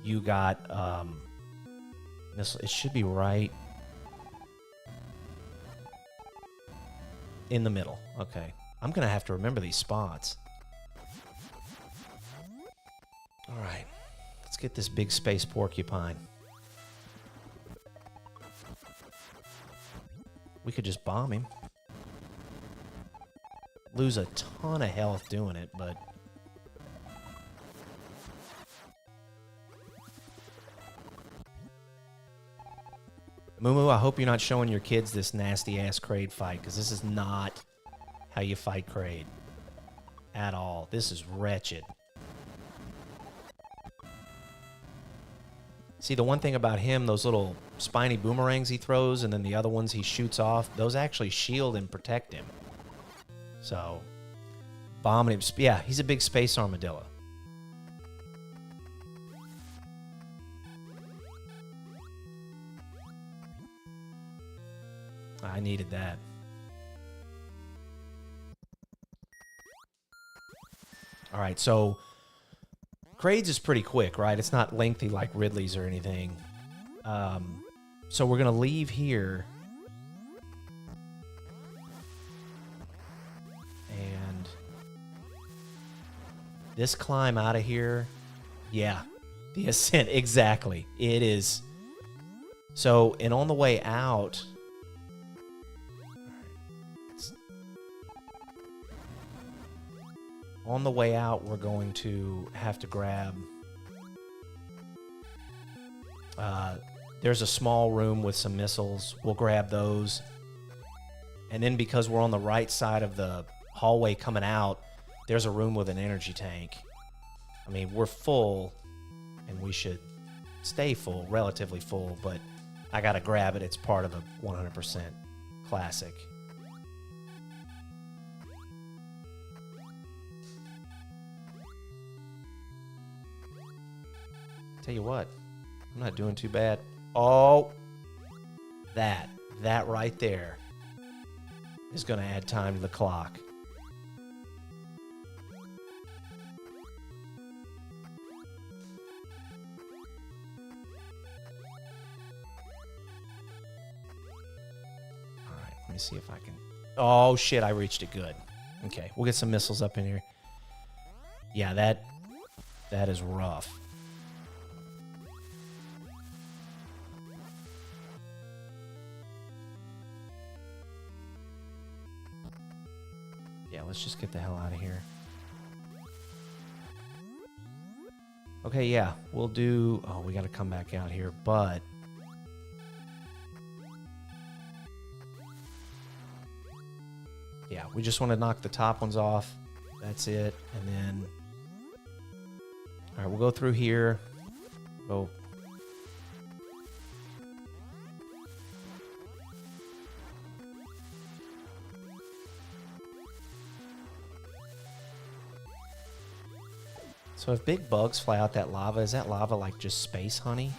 you got missile. It should be right in the middle. Okay. I'm going to have to remember these spots. All right, let's get this big space porcupine. We could just bomb him. Lose a ton of health doing it, but... Moo, I hope you're not showing your kids this nasty-ass Kraid fight, because this is not how you fight Kraid. At all. This is wretched. See, the one thing about him, those little spiny boomerangs he throws, and then the other ones he shoots off, those actually shield and protect him. So, bombing him. Yeah, he's a big space armadillo. I needed that. All right, so Kraid's is pretty quick, right? It's not lengthy like Ridley's or anything. So we're going to leave here. And this climb out of here, yeah, the ascent, exactly. It is. So, and on the way out... On the way out, we're going to have to grab... there's a small room with some missiles. We'll grab those. And then because we're on the right side of the hallway coming out, there's a room with an energy tank. I mean, we're full, and we should stay full, relatively full, but I got to grab it. It's part of the 100% classic. Tell you what, I'm not doing too bad. Oh, that right there is going to add time to the clock. All right, let me see if I can. Oh, shit, I reached it good. Okay, we'll get some missiles up in here. Yeah, that is rough. Yeah, let's just get the hell out of here. Okay, yeah, we'll do... Oh, we got to come back out here, but... Yeah, we just want to knock the top ones off. That's it. And then... All right, we'll go through here. Go... So if big bugs fly out that lava, is that lava like just space honey?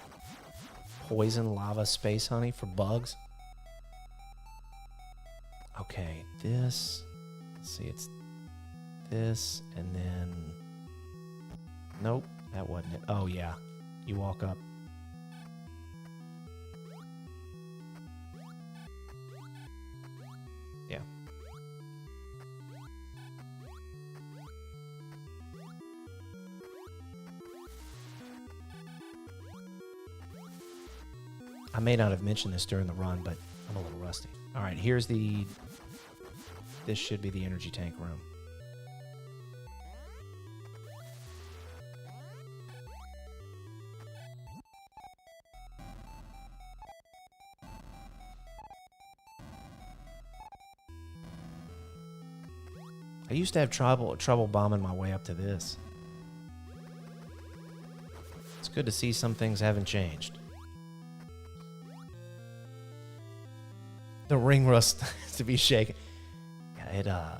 Poison lava space honey for bugs? Okay, this... Let's see, it's this, and then... Nope, that wasn't it. Oh, yeah. You walk up. Yeah. I may not have mentioned this during the run, but I'm a little rusty. All right, here's the... This should be the energy tank room. I used to have trouble bombing my way up to this. It's good to see some things haven't changed. The ring rust to be shaken. Yeah,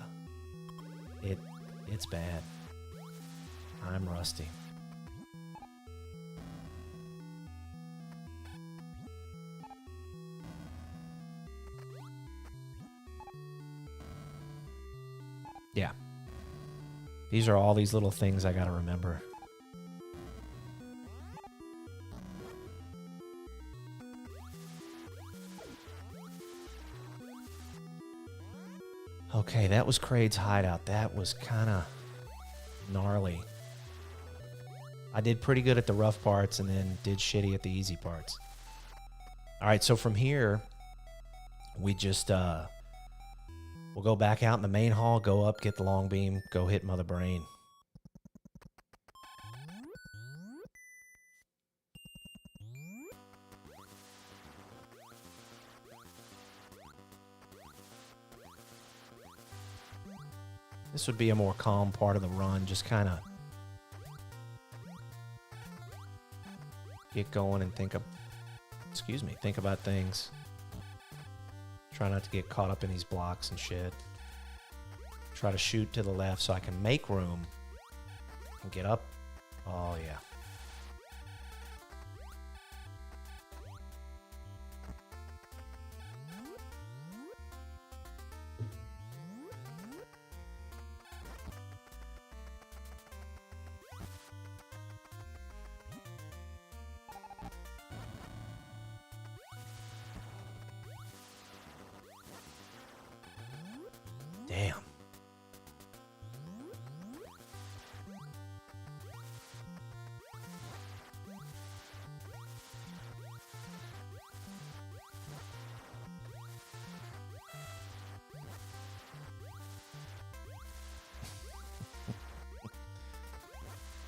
it's bad. I'm rusty. Yeah. These are all these little things I gotta remember. Okay, that was Kraid's hideout. That was kind of gnarly. I did pretty good at the rough parts and then did shitty at the easy parts. All right, so from here, we just... We'll go back out in the main hall, go up, get the long beam, go hit Mother Brain. This would be a more calm part of the run, just kind of get going and think about things. Try not to get caught up in these blocks and shit. Try to shoot to the left so I can make room and get up. Oh, yeah. Damn.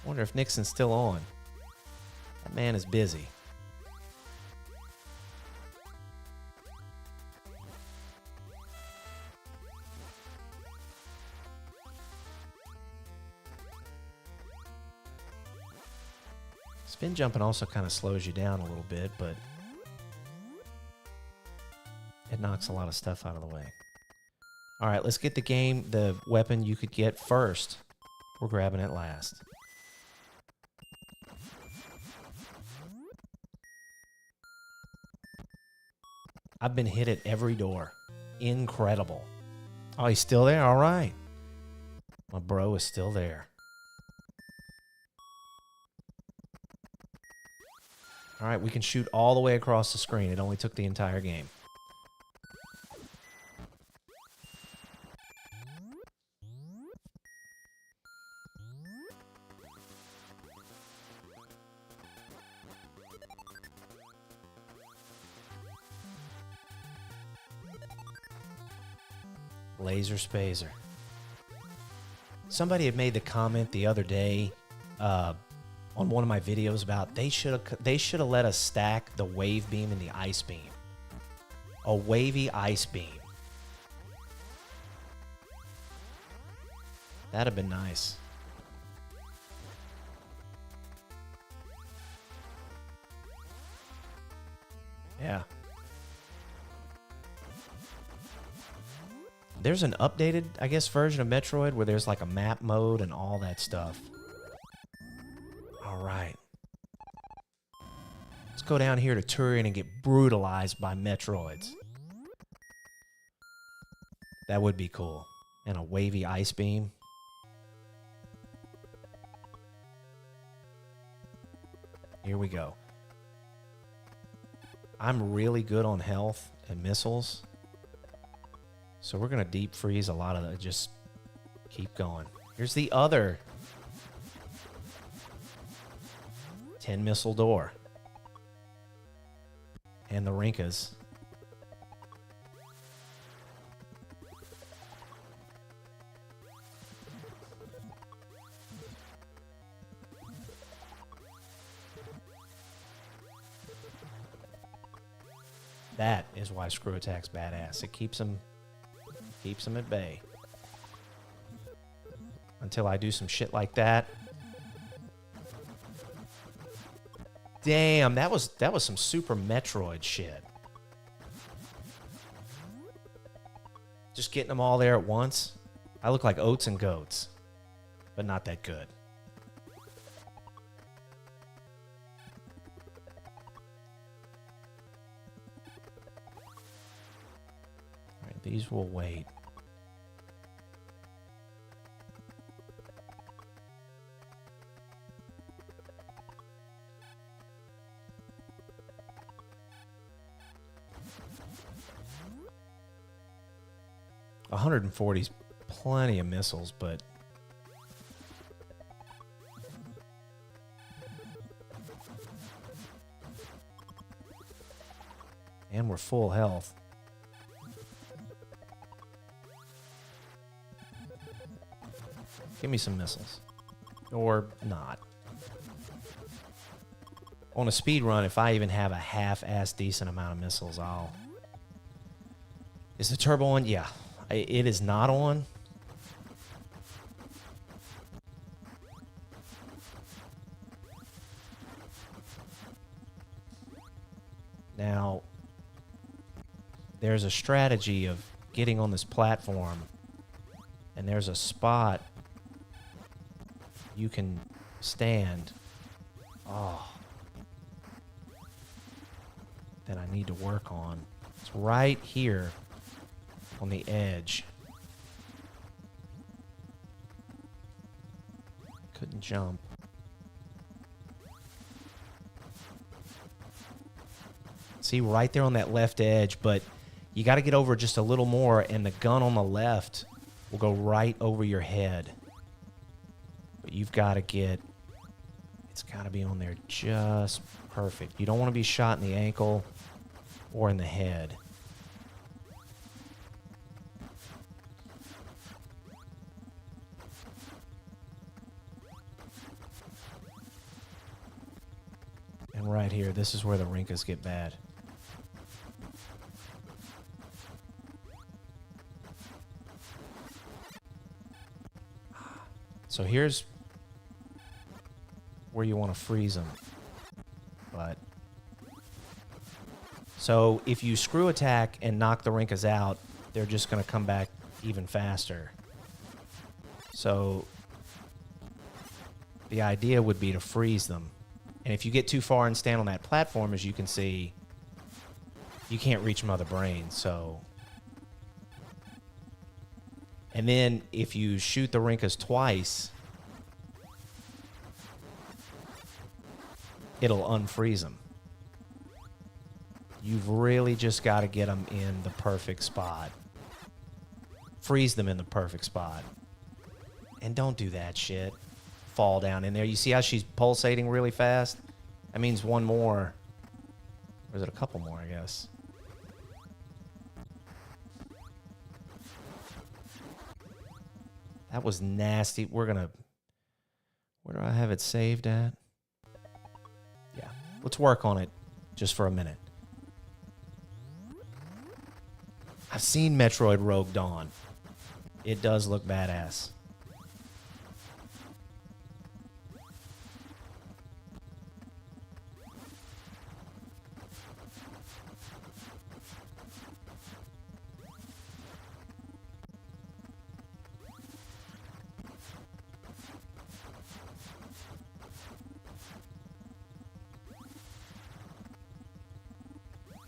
Wonder if Nixon's still on. That man is busy. Spin jumping also kind of slows you down a little bit, but it knocks a lot of stuff out of the way. All right, let's get the weapon you could get first. We're grabbing it last. I've been hit at every door. Incredible. Oh, he's still there? All right. My bro is still there. All right, we can shoot all the way across the screen. It only took the entire game. Laser Spazer. Somebody had made the comment the other day on one of my videos about they should have let us stack the wave beam and the ice beam. A wavy ice beam. That'd have been nice. Yeah. There's an updated, I guess, version of Metroid where there's like a map mode and all that stuff. All right. Let's go down here to Turian and get brutalized by Metroids. That would be cool. And a wavy ice beam. Here we go. I'm really good on health and missiles. So we're going to deep freeze a lot of that. Just keep going. Here's the other 10 missile door. And the Rinkas. That is why Screw Attack's badass. It keeps them at bay. Until I do some shit like that. Damn, that was some Super Metroid shit. Just getting them all there at once. I look like oats and goats, but not that good. All right, these will wait. $140's plenty of missiles, but and we're full health. Give me some missiles. Or not. On a speed run, if I even have a half-ass decent amount of missiles, I'll... Is the turbo on? Yeah. It is not on. Now, there's a strategy of getting on this platform, and there's a spot you can stand. Oh. That I need to work on. It's right here. On the edge. Couldn't jump. See, right there on that left edge, but you got to get over just a little more, and the gun on the left will go right over your head. But you've got to get... It's got to be on there just perfect. You don't want to be shot in the ankle or in the head. And right here, this is where the Rinkas get bad. So here's where you want to freeze them. But so if you screw attack and knock the Rinkas out, they're just going to come back even faster. So the idea would be to freeze them. And if you get too far and stand on that platform, as you can see, you can't reach Mother Brain, so... And then if you shoot the Rinkas twice, it'll unfreeze them. You've really just got to get them in the perfect spot. Freeze them in the perfect spot. And don't do that shit. Fall down in there. You see how she's pulsating really fast? That means one more. Or is it a couple more, I guess? That was nasty. We're gonna... Where do I have it saved at? Yeah. Let's work on it just for a minute. I've seen Metroid Rogue Dawn. It does look badass.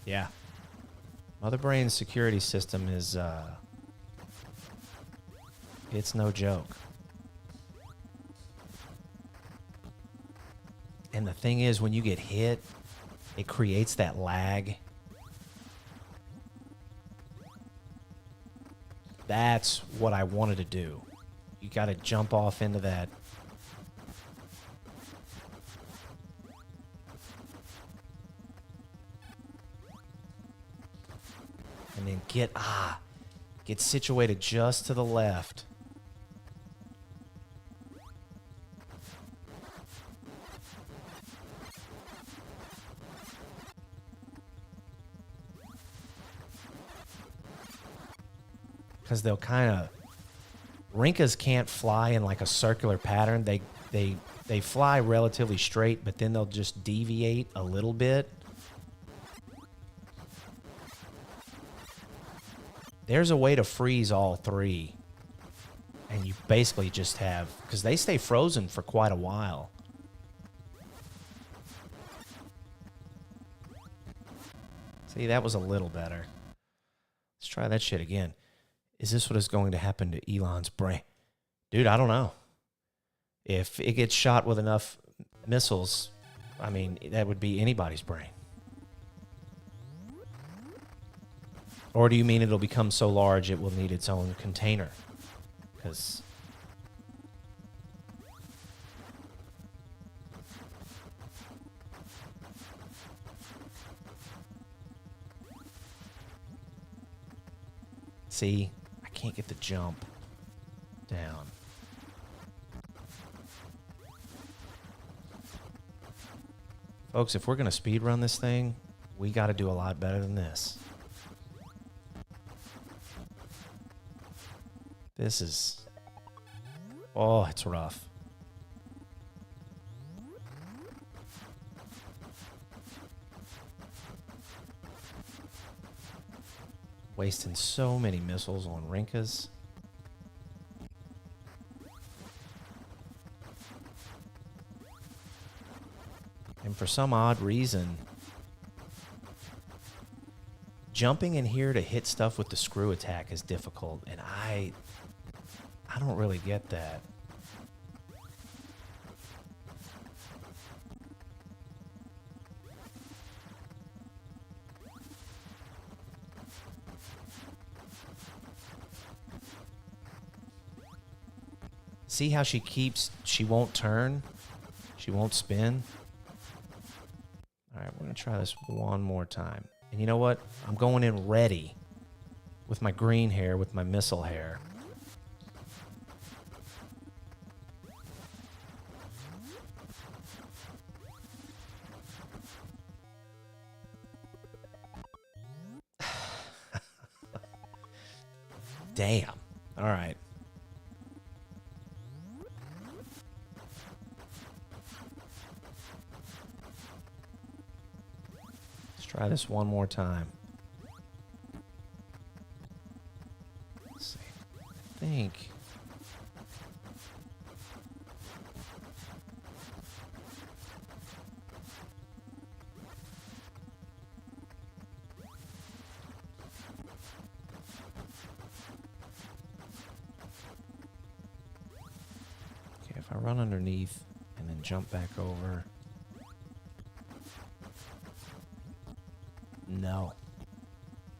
Yeah. Mother Brain's security system is, it's no joke. And the thing is, when you get hit, it creates that lag. That's what I wanted to do. You got to jump off into that. And then get situated just to the left. Because they'll kind of... Rinkas can't fly in like a circular pattern. They fly relatively straight, but then they'll just deviate a little bit. There's a way to freeze all three. And you basically just have... Because they stay frozen for quite a while. See, that was a little better. Let's try that shit again. Is this what is going to happen to Elon's brain? Dude, I don't know. If it gets shot with enough missiles, I mean, that would be anybody's brain. Or do you mean it'll become so large it will need its own container? Because... See? I can't get the jump down. Folks, if we're going to speed run this thing, we got to do a lot better than this. This is... Oh, it's rough. Wasting so many missiles on Rinkas. And for some odd reason, jumping in here to hit stuff with the screw attack is difficult, and I don't really get that. See how she won't turn? She won't spin? All right, we're going to try this one more time. And you know what? I'm going in ready with my green hair, with my missile hair. Damn. All right. Try this one more time. Let's see. I think. I run underneath and then jump back over? No.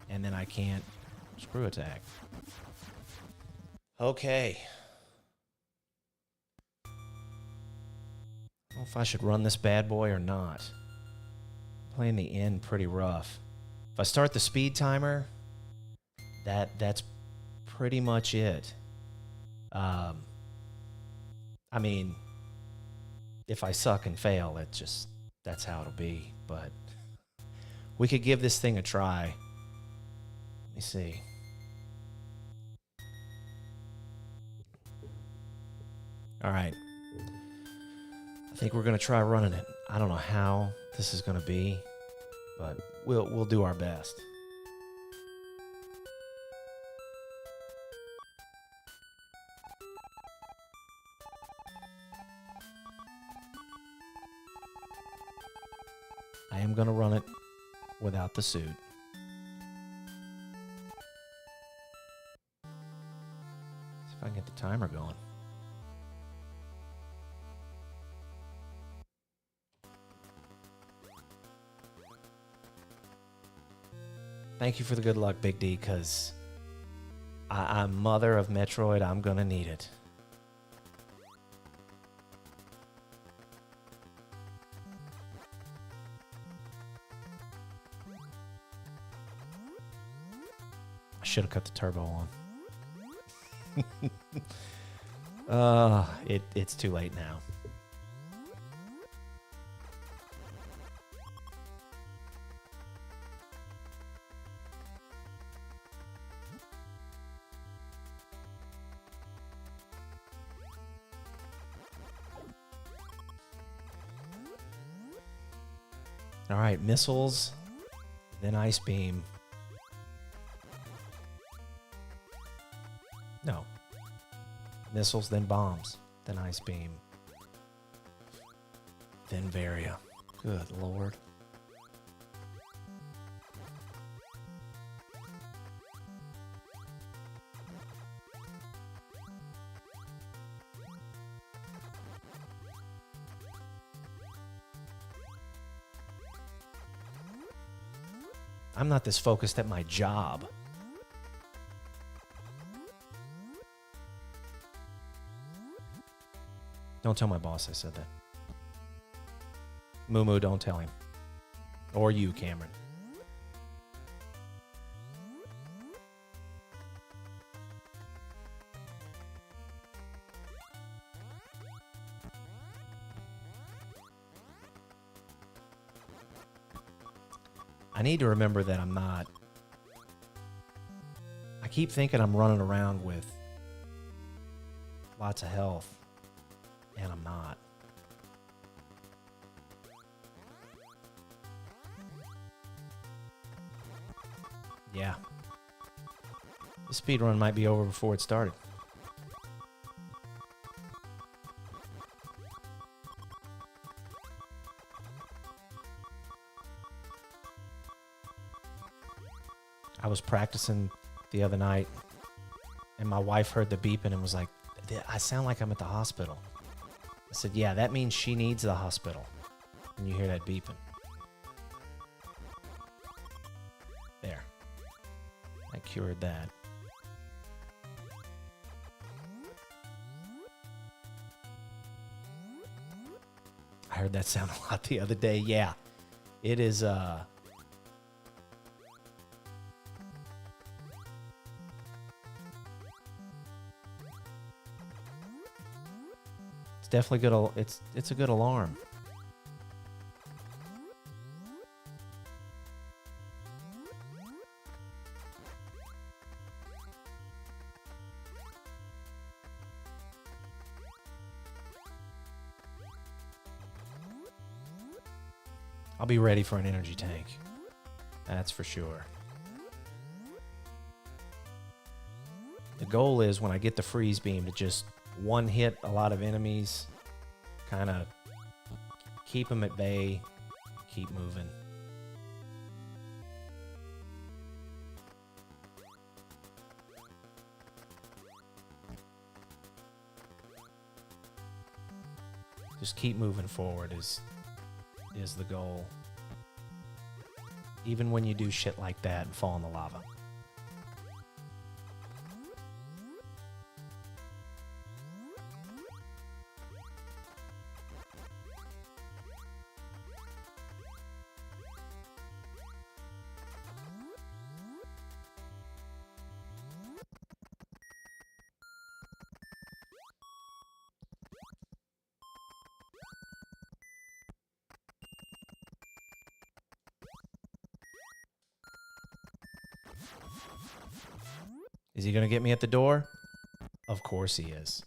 And then I can't screw attack. Okay. I don't know if I should run this bad boy or not. I'm playing the end pretty rough. If I start the speed timer, that's pretty much it. I mean, if I suck and fail, that's how it'll be. But we could give this thing a try. Let me see. All right. I think we're going to try running it. I don't know how this is going to be, but we'll do our best. I am going to run it without the suit. See if I can get the timer going. Thank you for the good luck, Big D, because I'm mother of Metroid. I'm going to need it. I should have cut the turbo on. It's too late now. All right, missiles, then ice beam. No. Missiles, then bombs, then ice beam, then Varia. Good Lord. I'm not this focused at my job. Don't tell my boss I said that. Moo, don't tell him. Or you, Cameron. I need to remember that I'm not. I keep thinking I'm running around with lots of health, and I'm not. Yeah. The speed run might be over before it started. I was practicing the other night, and my wife heard the beeping and was like, I sound like I'm at the hospital. I said, yeah, that means she needs the hospital. And you hear that beeping. There. I cured that. I heard that sound a lot the other day. Yeah. It is, definitely good. It's a good alarm. I'll be ready for an energy tank. That's for sure. The goal is when I get the freeze beam to just one hit a lot of enemies, kind of keep them at bay, keep moving. Just keep moving forward is the goal. Even when you do shit like that and fall in the lava. Is he going to get me at the door? Of course he is.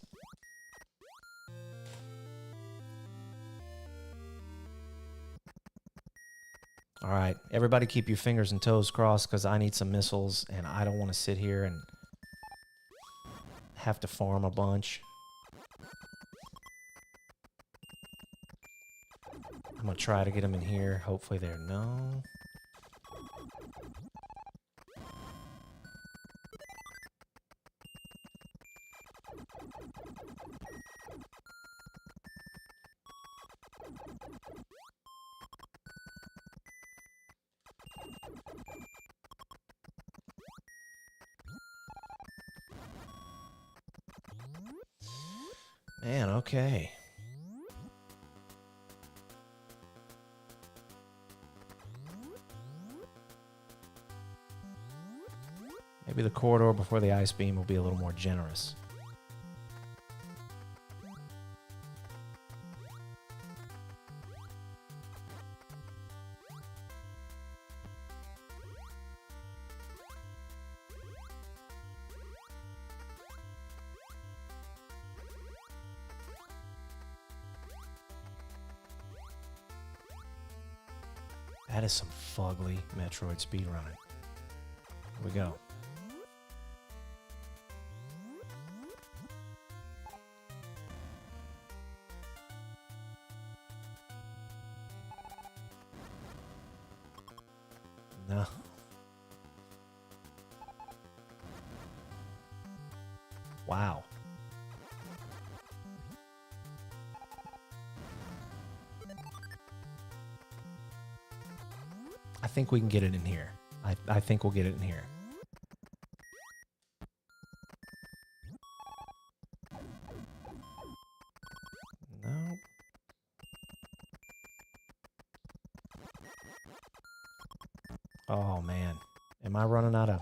All right, everybody keep your fingers and toes crossed because I need some missiles and I don't want to sit here and have to farm a bunch. I'm going to try to get them in here. Hopefully they're no. Man, okay. Maybe the corridor before the ice beam will be a little more generous. That is some fugly Metroid speedrunning. Here we go. No. Wow. I think we can get it in here. I think we'll get it in here. No. Oh, man. Am I running out of...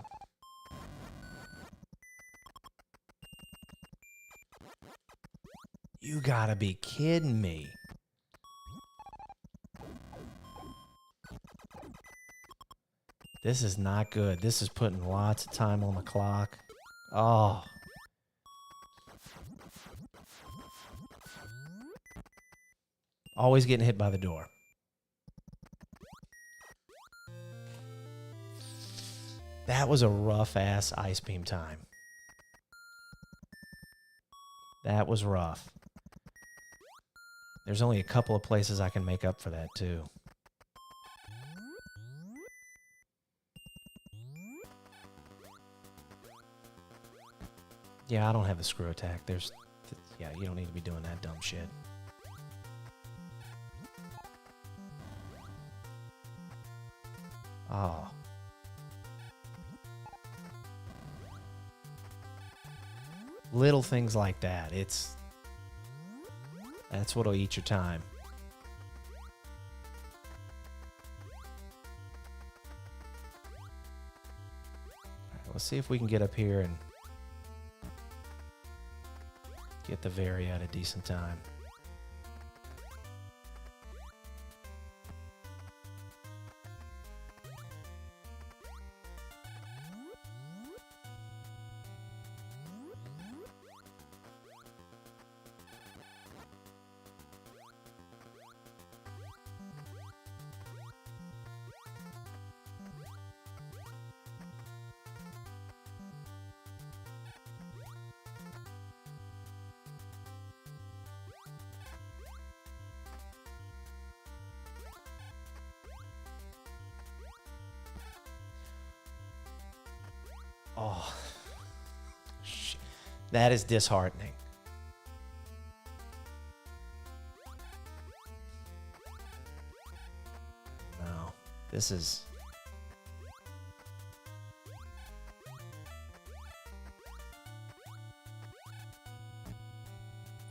You gotta be kidding me. This is not good. This is putting lots of time on the clock. Oh. Always getting hit by the door. That was a rough-ass ice beam time. That was rough. There's only a couple of places I can make up for that, too. Yeah, I don't have the screw attack. Yeah, you don't need to be doing that dumb shit. Oh. Little things like that. That's what'll eat your time. All right, let's see if we can get up here and get the Very at a decent time. Oh, shit. That is disheartening. This is...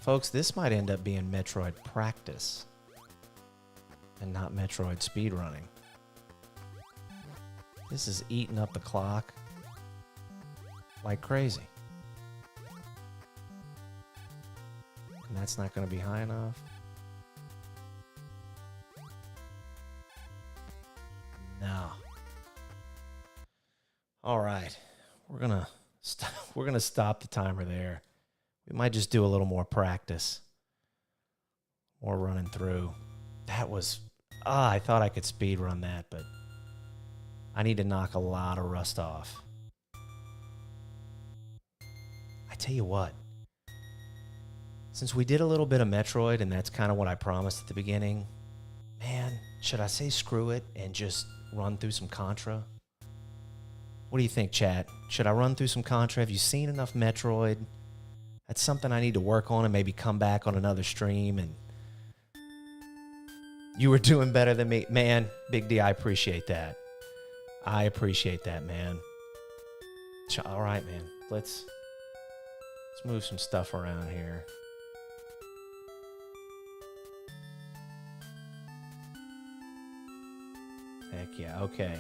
Folks, this might end up being Metroid practice and not Metroid speedrunning. This is eating up the clock like crazy. And that's not going to be high enough. No. All right. We're going to stop the timer there. We might just do a little more practice. More running through. That was... I thought I could speed run that, but I need to knock a lot of rust off. I tell you what. Since we did a little bit of Metroid, and that's kind of what I promised at the beginning, man, should I say screw it and just run through some Contra? What do you think, chat? Should I run through some Contra? Have you seen enough Metroid? That's something I need to work on and maybe come back on another stream. And you were doing better than me. Man, Big D, I appreciate that. I appreciate that, man. All right, man. Let's move some stuff around here. Heck yeah, okay.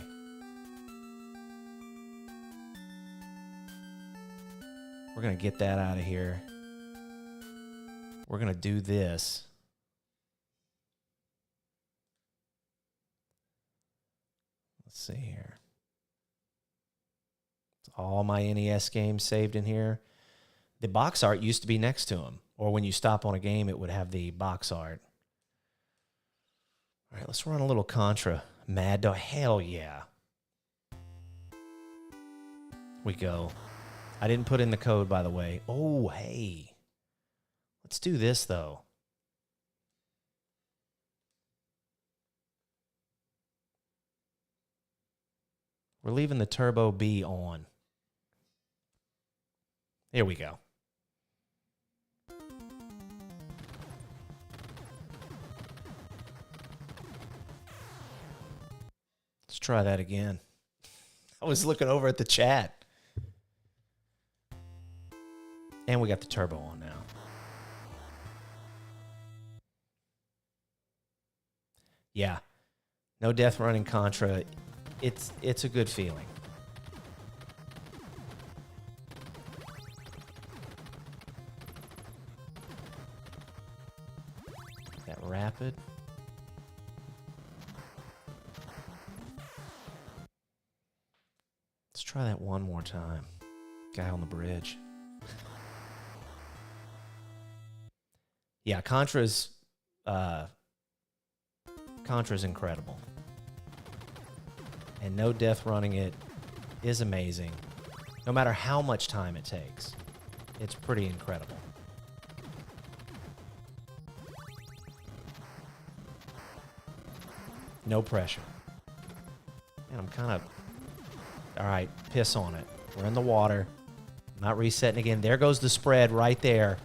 We're going to get that out of here. We're going to do this. Let's see here. It's all my NES games saved in here. The box art used to be next to them. Or when you stop on a game, it would have the box art. All right, let's run a little Contra. Mad Dog. Hell yeah. We go. I didn't put in the code, by the way. Oh, hey. Let's do this, though. We're leaving the Turbo B on. Here we go. Let's try that again. I was looking over at the chat. And we got the turbo on now. Yeah. No death running Contra. It's a good feeling. That rapid. Let's try that one more time. Guy on the bridge. Yeah, Contra's incredible. And no death running it is amazing. No matter how much time it takes. It's pretty incredible. No pressure. And I'm kind of... All right, piss on it. We're in the water. I'm not resetting again. There goes the spread right there.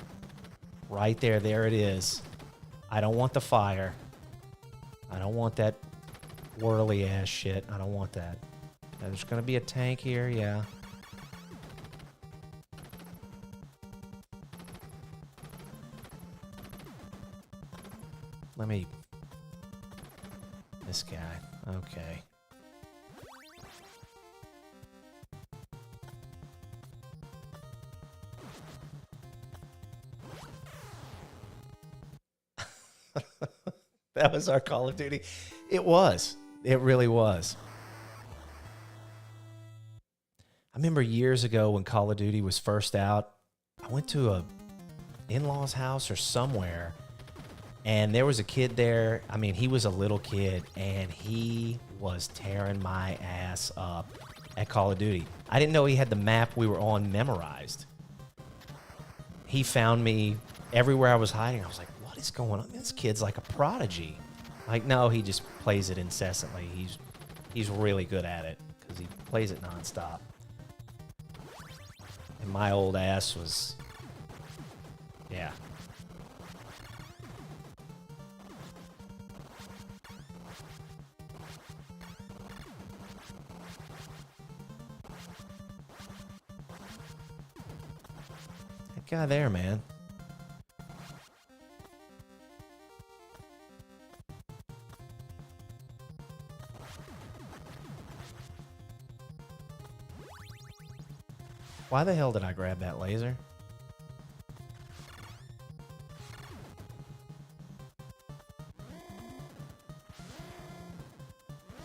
Right there. There it is. I don't want the fire. I don't want that whirly ass shit. I don't want that. Now, there's going to be a tank here. Yeah. Let me... This guy. Okay. That was our Call of Duty. It was. It really was. I remember years ago when Call of Duty was first out, I went to a in-law's house or somewhere, and there was a kid there. I mean, he was a little kid, and he was tearing my ass up at Call of Duty. I didn't know he had the map we were on memorized. He found me everywhere I was hiding. I was like, what is going on? This kid's like a prodigy. Like, no, he just plays it incessantly. He's really good at it because he plays it nonstop. And my old ass was, yeah. Guy there, man. Why the hell did I grab that laser?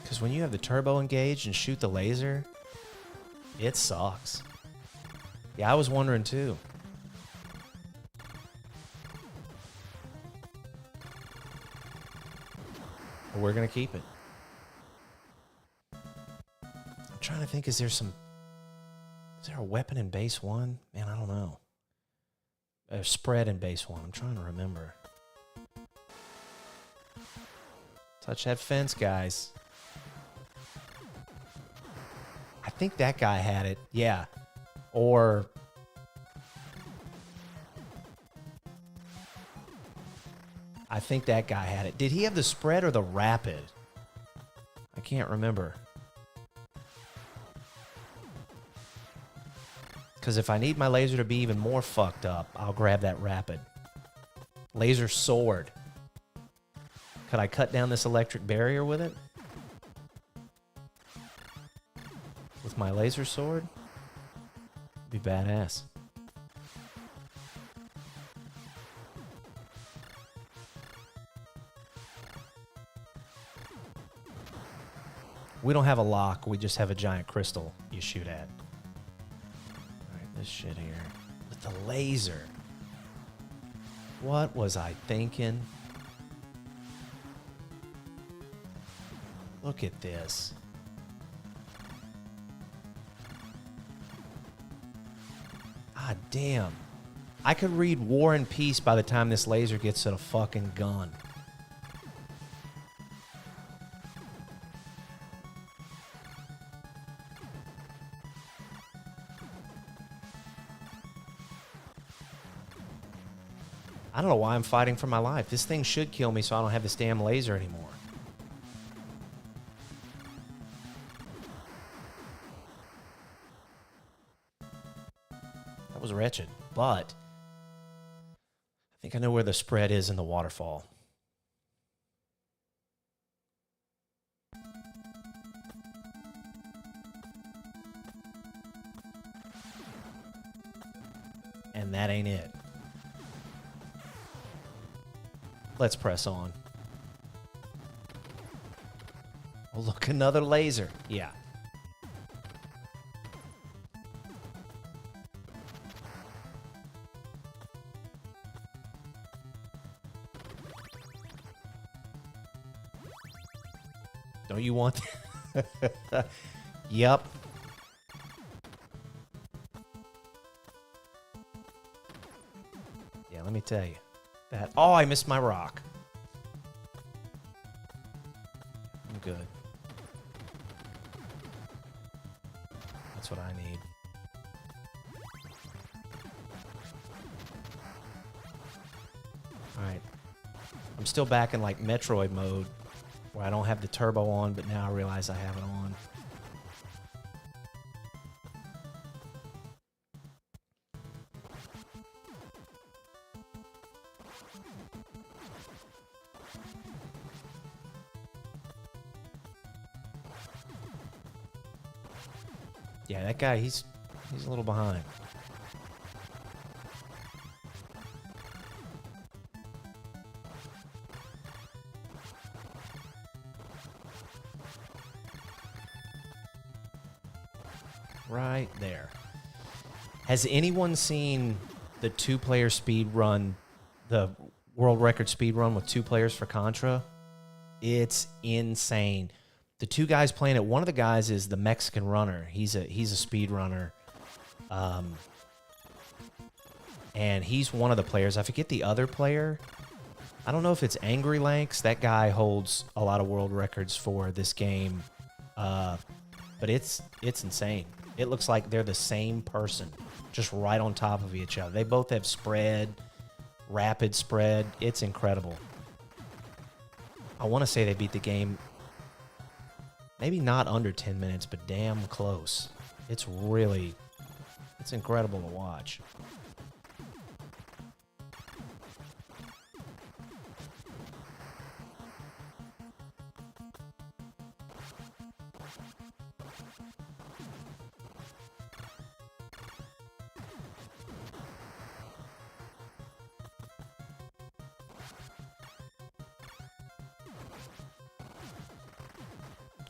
Because when you have the turbo engaged and shoot the laser, it sucks. Yeah, I was wondering too. But we're going to keep it. I'm trying to think, is there a weapon in base 1? Man, I don't know. A spread in base 1. I'm trying to remember. Touch that fence, guys. I think that guy had it. Yeah. Or... I think that guy had it. Did he have the spread or the rapid? I can't remember. Because if I need my laser to be even more fucked up, I'll grab that rapid. Laser sword. Could I cut down this electric barrier with it? With my laser sword? Be badass. We don't have a lock, we just have a giant crystal you shoot at. Alright, this shit here. With the laser. What was I thinking? Look at this. God damn. I could read War and Peace by the time this laser gets to the fucking gun. I don't know why I'm fighting for my life. This thing should kill me so I don't have this damn laser anymore. That was wretched, but I think I know where the spread is in the waterfall. And that ain't it. Let's press on. Oh, look, another laser. Yeah. Don't you want that? Yep. Yeah, let me tell you. That. Oh, I missed my rock. I'm good. That's what I need. Alright. I'm still back in like Metroid mode where I don't have the turbo on, but now I realize I have it on. Yeah, that guy, he's a little behind. Right there. Has anyone seen the 2-player speed run, the world record speed run with 2 players for Contra? It's insane. The 2 guys playing it, one of the guys is the Mexican runner. He's a speed runner. And he's one of the players. I forget the other player. I don't know if it's Angry Lanks. That guy holds a lot of world records for this game. But it's insane. It looks like they're the same person, just right on top of each other. They both have spread, rapid spread. It's incredible. I want to say they beat the game maybe not under 10 minutes, but damn close. It's incredible to watch.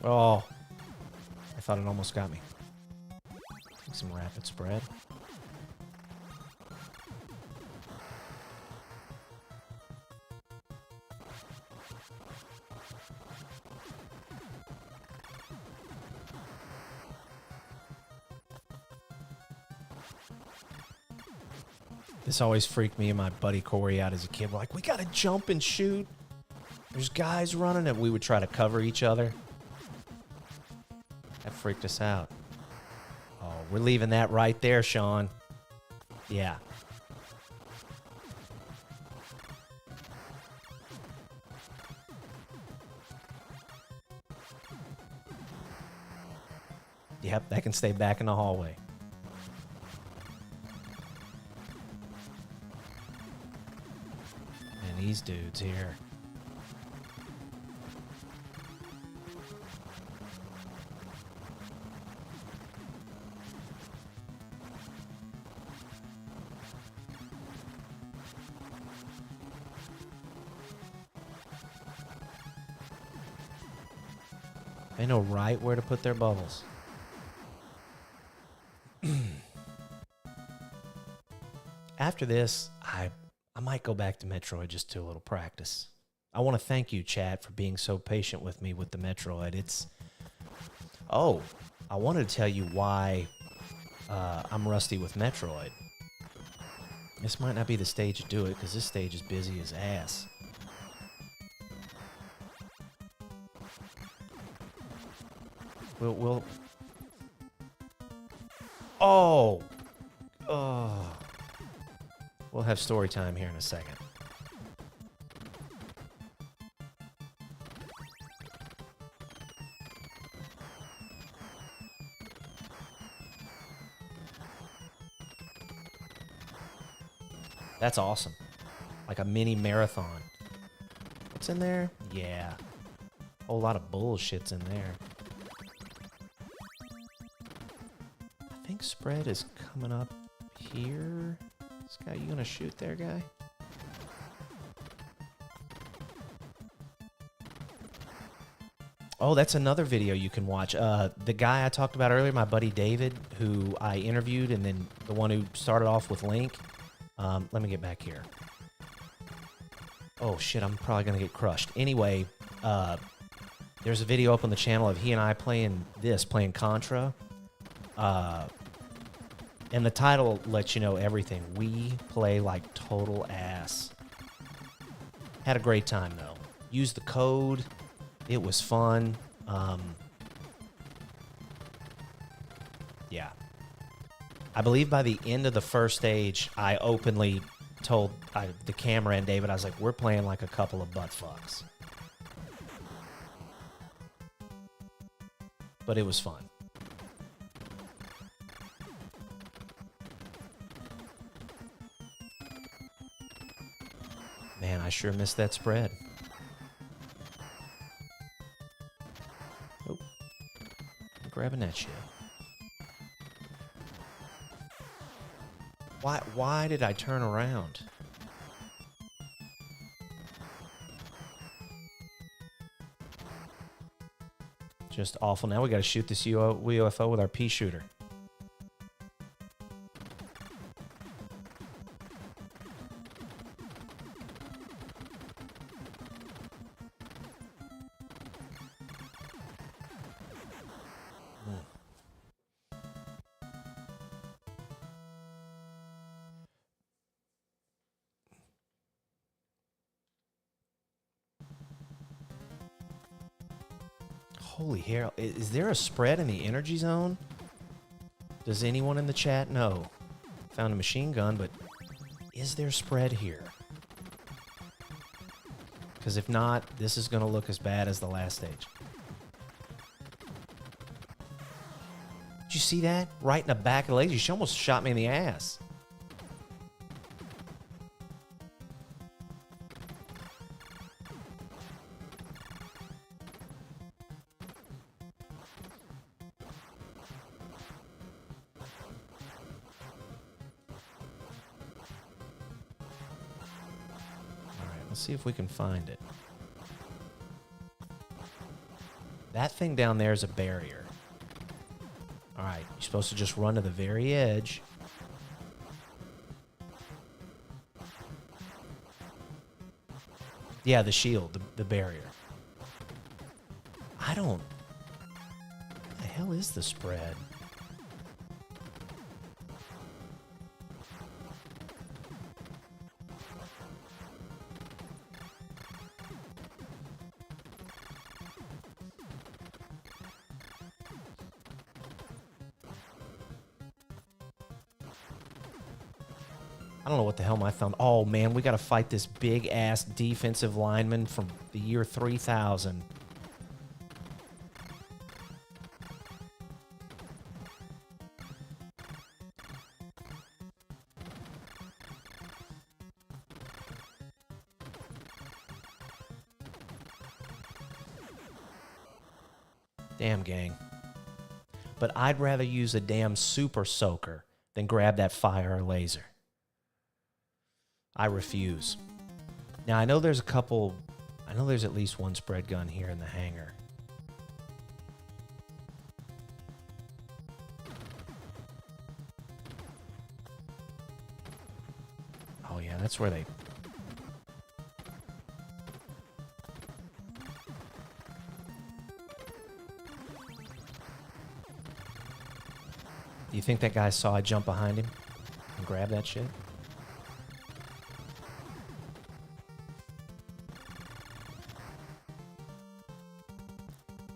Oh, I thought it almost got me. Some rapid spread. This always freaked me and my buddy Corey out as a kid. We're like, we gotta jump and shoot. There's guys running, and we would try to cover each other. That freaked us out. Oh, we're leaving that right there, Sean. Yeah. Yep, that can stay back in the hallway. And these dudes here. They know right where to put their bubbles. After this, I might go back to Metroid just to do a little practice. I want to thank you, chat, for being so patient with me with the Metroid. It's... Oh, I wanted to tell you why I'm rusty with Metroid. This might not be the stage to do it, because this stage is busy as ass. We'll... Oh! Oh... We'll have story time here in a second. That's awesome. Like a mini marathon. What's in there? Yeah. A whole lot of bullshit's in there. I think spread is coming up here. Scott, you gonna shoot there, guy? Oh, that's another video you can watch. The guy I talked about earlier, my buddy David, who I interviewed, and then the one who started off with Link. Let me get back here. Oh, shit, I'm probably gonna get crushed. Anyway, there's a video up on the channel of he and I playing Contra. And the title lets you know everything. We play like total ass. Had a great time, though. Used the code. It was fun. Yeah. I believe by the end of the first stage, I openly told the camera and David, I was like, we're playing like a couple of butt fucks. But it was fun. Man, I sure missed that spread. Oh. I'm grabbing that shit. Why did I turn around? Just awful. Now we got to shoot this UFO with our pea shooter. Holy hell. Is there a spread in the energy zone? Does anyone in the chat know? Found a machine gun, but is there spread here? Because if not, this is going to look as bad as the last stage. Did you see that? Right in the back of the leg? She almost shot me in the ass. Let's see if we can find it. That thing down there is a barrier. All right, you're supposed to just run to the very edge. Yeah, the shield, the barrier. I don't... What the hell is the spread? I don't know what the hell my thumb... Oh, man, we got to fight this big-ass defensive lineman from the year 3000. Damn, gang. But I'd rather use a damn super soaker than grab that fire or laser. I refuse. Now, I know there's a couple... I know there's at least one spread gun here in the hangar. Oh, yeah, that's where they... Do you think that guy saw I jump behind him and grab that shit?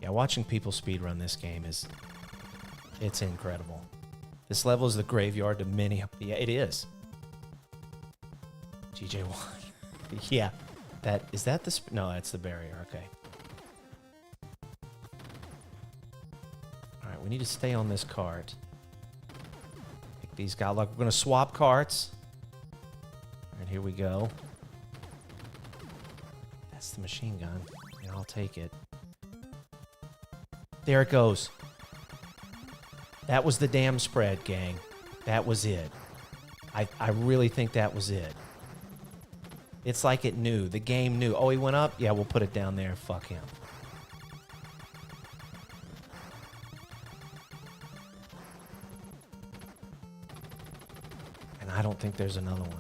Yeah, watching people speedrun this game it's incredible. This level is the graveyard to many... Yeah, it is. GJ1. Yeah. Is that the... No, that's the barrier. Okay. All right, we need to stay on this cart. Pick these guys. Like, we're going to swap carts. All right, here we go. That's the machine gun. Yeah, I'll take it. There it goes. That was the damn spread, gang. That was it. I really think that was it. It's like it knew. The game knew. Oh, he went up? Yeah, we'll put it down there. Fuck him. And I don't think there's another one.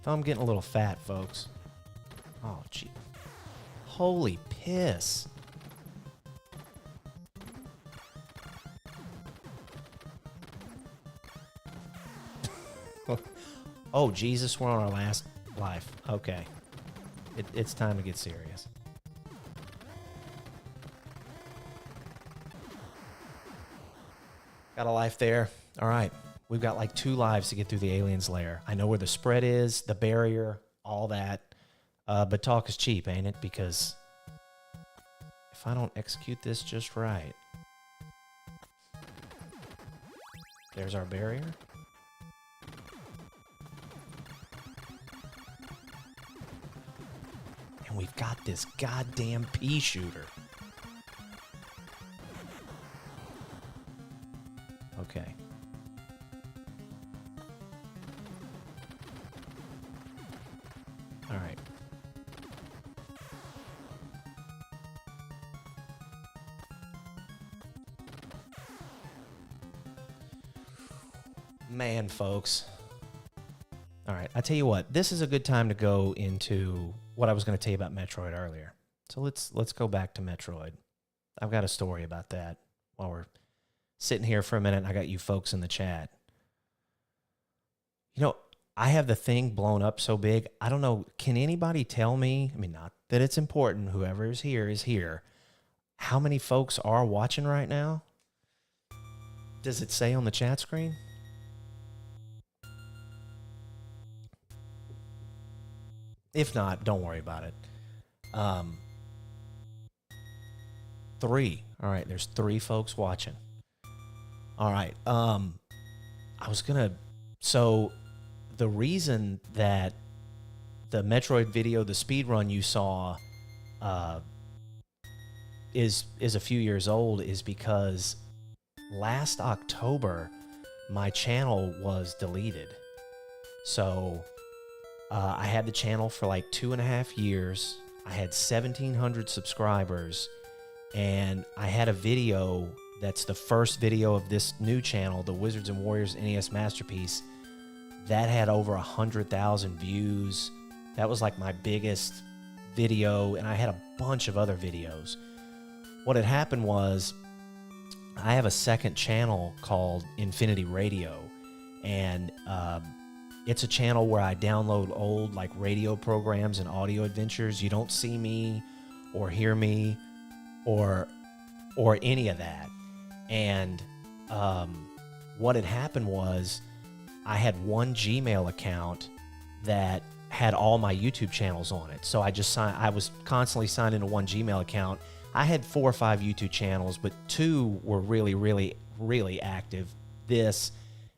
I'm getting a little fat, folks. Oh, gee. Holy piss. Oh, Jesus, we're on our last life. Okay. It's time to get serious. Got a life there. All right. We've got like 2 lives to get through the alien's lair. I know where the spread is, the barrier, all that. But talk is cheap, ain't it? Because if I don't execute this just right... There's our barrier. And we've got this goddamn pea shooter. Okay. All right. Man, folks. All right, I tell you what, this is a good time to go into what I was going to tell you about Metroid earlier. So let's go back to Metroid. I've got a story about that while we're sitting here for a minute. I got you folks in the chat. You know, I have the thing blown up so big. I don't know. Can anybody tell me? I mean, not that it's important. Whoever is here. How many folks are watching right now? Does it say on the chat screen? If not, don't worry about it. 3. All right, there's 3 folks watching. All right. I was gonna. So the reason that the Metroid video, the speed run you saw, is a few years old is because last October my channel was deleted. So I had the channel for like 2.5 years. I had 1,700 subscribers, and I had a video that's the first video of this new channel, the Wizards and Warriors NES Masterpiece, that had over 100,000 views. That was like my biggest video, and I had a bunch of other videos. What had happened was I have a second channel called Infinity Radio, and it's a channel where I download old like radio programs and audio adventures. You don't see me or hear me or any of that. And what had happened was I had one Gmail account that had all my YouTube channels on it. So I was constantly signed into one Gmail account. I had 4 or 5 YouTube channels, but 2 were really, really, really active, this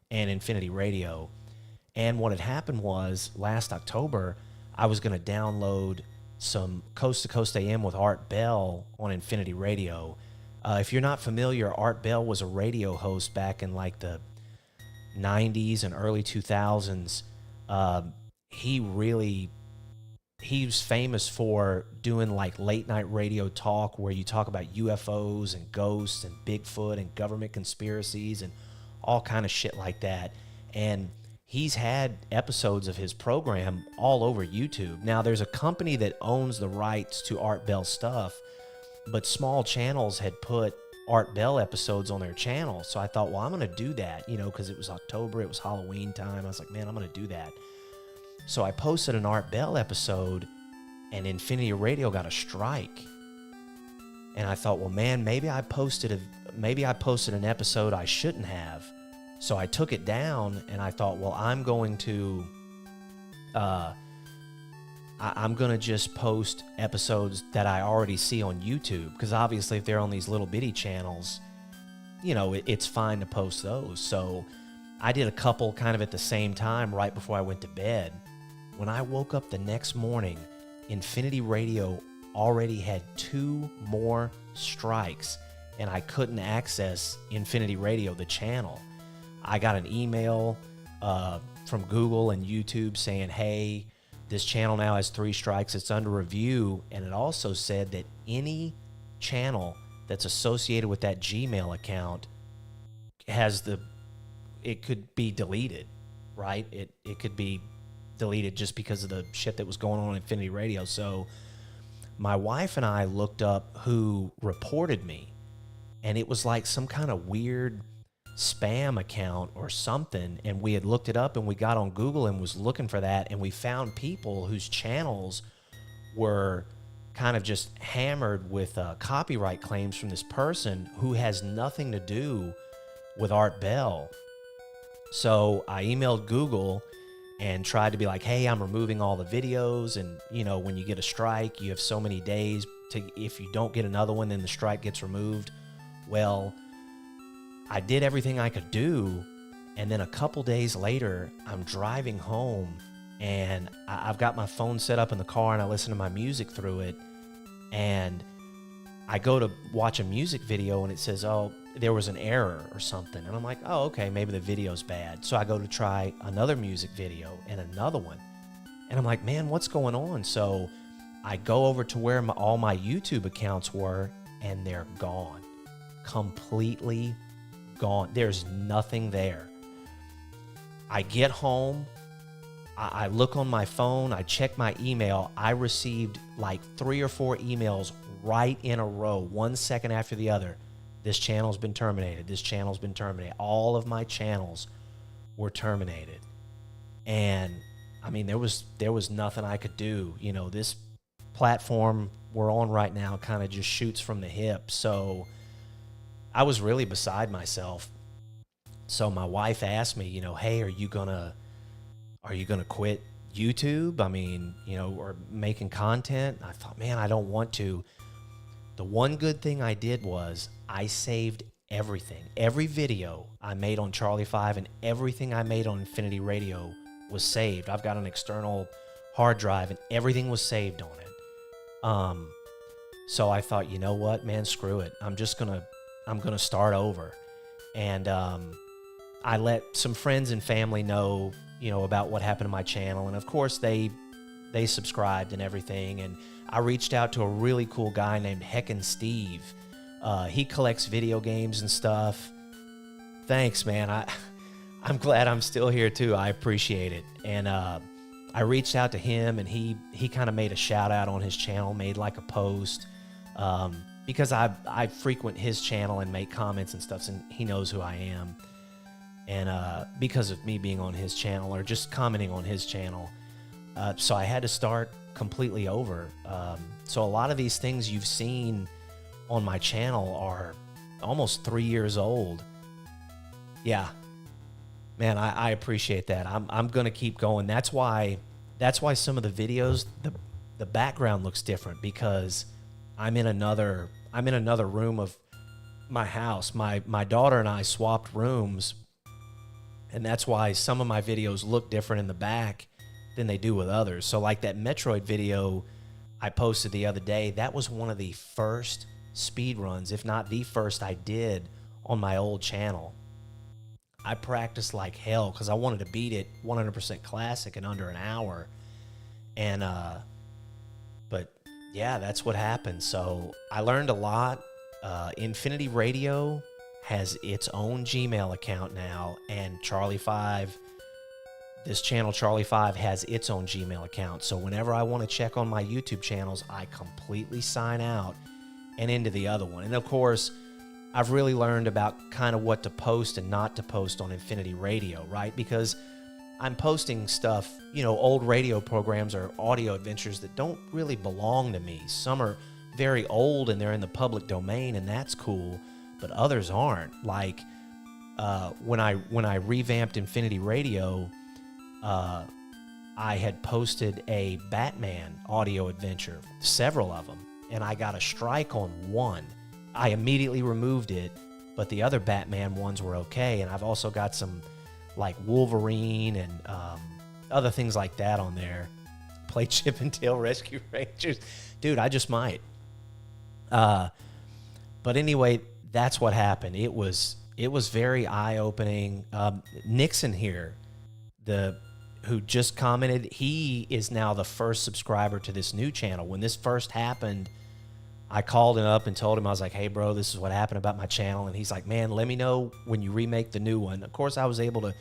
and Infinity Radio. And what had happened was last October, I was going to download some Coast to Coast AM with Art Bell on Infinity Radio. If you're not familiar, Art Bell was a radio host back in like the 90s and early 2000s. He was famous for doing like late night radio talk where you talk about UFOs and ghosts and Bigfoot and government conspiracies and all kind of shit like that. And he's had episodes of his program all over YouTube. Now, there's a company that owns the rights to Art Bell stuff, but small channels had put Art Bell episodes on their channel. So I thought, well, I'm going to do that, because it was October, it was Halloween time. I was like, man, I'm going to do that. So I posted an Art Bell episode, and Infinity Radio got a strike. And I thought, well, man, maybe I posted an episode I shouldn't have. So I took it down, and I thought, well, I'm going to just post episodes that I already see on YouTube, because obviously if they're on these little bitty channels, it's fine to post those. So I did a couple kind of at the same time right before I went to bed. When I woke up the next morning, Infinity Radio already had 2 more strikes, and I couldn't access Infinity Radio, the channel. I got an email from Google and YouTube saying, hey, this channel now has 3 strikes. It's under review. And it also said that any channel that's associated with that Gmail account it could be deleted, right? It could be deleted just because of the shit that was going on in Infinity Radio. So my wife and I looked up who reported me, and it was like some kind of weird spam account or something, and we had looked it up, and we got on Google and was looking for that, and we found people whose channels were kind of just hammered with copyright claims from this person who has nothing to do with Art Bell. So I emailed Google and tried to be like, hey, I'm removing all the videos, and when you get a strike, you have so many days if you don't get another one, then the strike gets removed. Well, I did everything I could do, and then a couple days later, I'm driving home, and I've got my phone set up in the car, and I listen to my music through it, and I go to watch a music video, and it says, oh, there was an error or something, and I'm like, oh, okay, maybe the video's bad. So I go to try another music video and another one, and I'm like, man, what's going on? So I go over to where all my YouTube accounts were, and they're gone, completely gone. There's nothing there. I get home, I look on my phone, I check my email. I received like 3 or 4 emails right in a row, 1 second after the other. This channel's been terminated. This channel's been terminated. All of my channels were terminated. And I mean, there was nothing I could do. This platform we're on right now kind of just shoots from the hip. So I was really beside myself. So my wife asked me, hey, are you gonna quit YouTube? I mean, or making content? I thought, man, I don't want to. The one good thing I did was I saved everything. Every video I made on Charlie 5 and everything I made on Infinity Radio was saved. I've got an external hard drive, and everything was saved on it. So I thought, you know what, man, screw it. I'm gonna start over. And I let some friends and family know, about what happened to my channel, and of course they subscribed and everything. And I reached out to a really cool guy named Heckin' Steve. He collects video games and stuff. Thanks, man. I'm glad I'm still here too. I appreciate it. And I reached out to him, and he kind of made a shout out on his channel, made like a post, because I frequent his channel and make comments and stuff, and he knows who I am. And because of me being on his channel or just commenting on his channel, so I had to start completely over. So a lot of these things you've seen on my channel are almost 3 years old. Yeah, man, I appreciate that. I'm gonna keep going. That's why some of the videos, the background looks different, because I'm in another room of my house. My daughter and I swapped rooms, and that's why some of my videos look different in the back than they do with others. So like that Metroid video I posted the other day, that was one of the first speed runs, if not the first, I did on my old channel. I practiced like hell because I wanted to beat it 100% classic in under an hour. And but yeah, that's what happened. So I learned a lot. Infinity Radio has its own Gmail account now, and Charlie 5, this channel Charlie 5, has its own Gmail account. So whenever I want to check on my YouTube channels, I completely sign out and into the other one. And of course, I've really learned about kind of what to post and not to post on Infinity Radio, right? Because I'm posting stuff, old radio programs or audio adventures that don't really belong to me. Some are very old and they're in the public domain, and that's cool, but others aren't. Like when I revamped Infinity Radio, I had posted a Batman audio adventure, several of them, and I got a strike on one. I immediately removed it, but the other Batman ones were okay. And I've also got some like Wolverine and other things like that on there. Play Chip and Dale Rescue Rangers. Dude, I just might. But anyway, that's what happened. It was very eye-opening. Nixon here, who just commented, he is now the first subscriber to this new channel. When this first happened, I called him up and told him, I was like, hey, bro, this is what happened about my channel. And he's like, man, let me know when you remake the new one. Of course, I was able to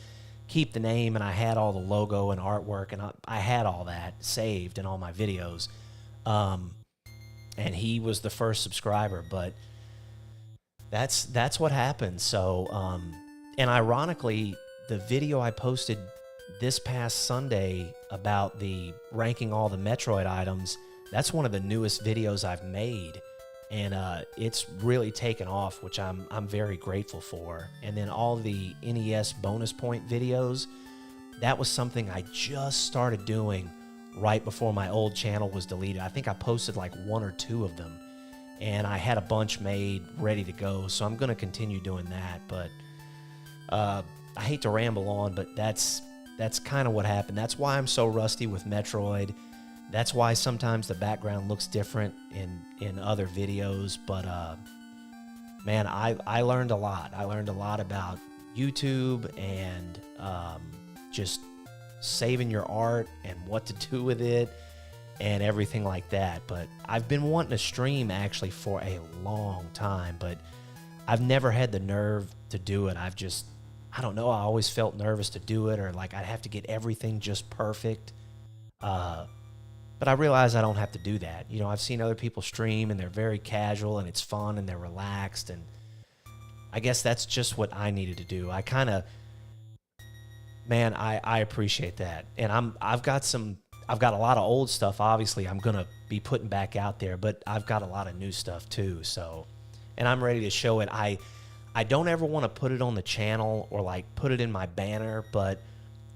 keep the name, and I had all the logo and artwork, and I had all that saved in all my videos. And he was the first subscriber, but that's what happened. So, and ironically, the video I posted this past Sunday about the ranking all the Metroid items, that's one of the newest videos I've made, and it's really taken off, which I'm very grateful for. And then all the NES bonus point videos, that was something I just started doing right before my old channel was deleted. I think I posted like 1 or 2 of them, and I had a bunch made ready to go, so I'm going to continue doing that. But I hate to ramble on, but that's kind of what happened. That's why I'm so rusty with Metroid. That's why sometimes the background looks different in other videos. But man, I learned a lot. I learned a lot about YouTube and just saving your art and what to do with it and everything like that. But I've been wanting to stream actually for a long time, but I've never had the nerve to do it. I don't know, I always felt nervous to do it, or like I'd have to get everything just perfect. But I realize I don't have to do that. I've seen other people stream, and they're very casual, and it's fun, and they're relaxed, and I guess that's just what I needed to do. I appreciate that. And I've got a lot of old stuff, obviously, I'm going to be putting back out there, but I've got a lot of new stuff too, so, and I'm ready to show it. I don't ever want to put it on the channel or like put it in my banner, but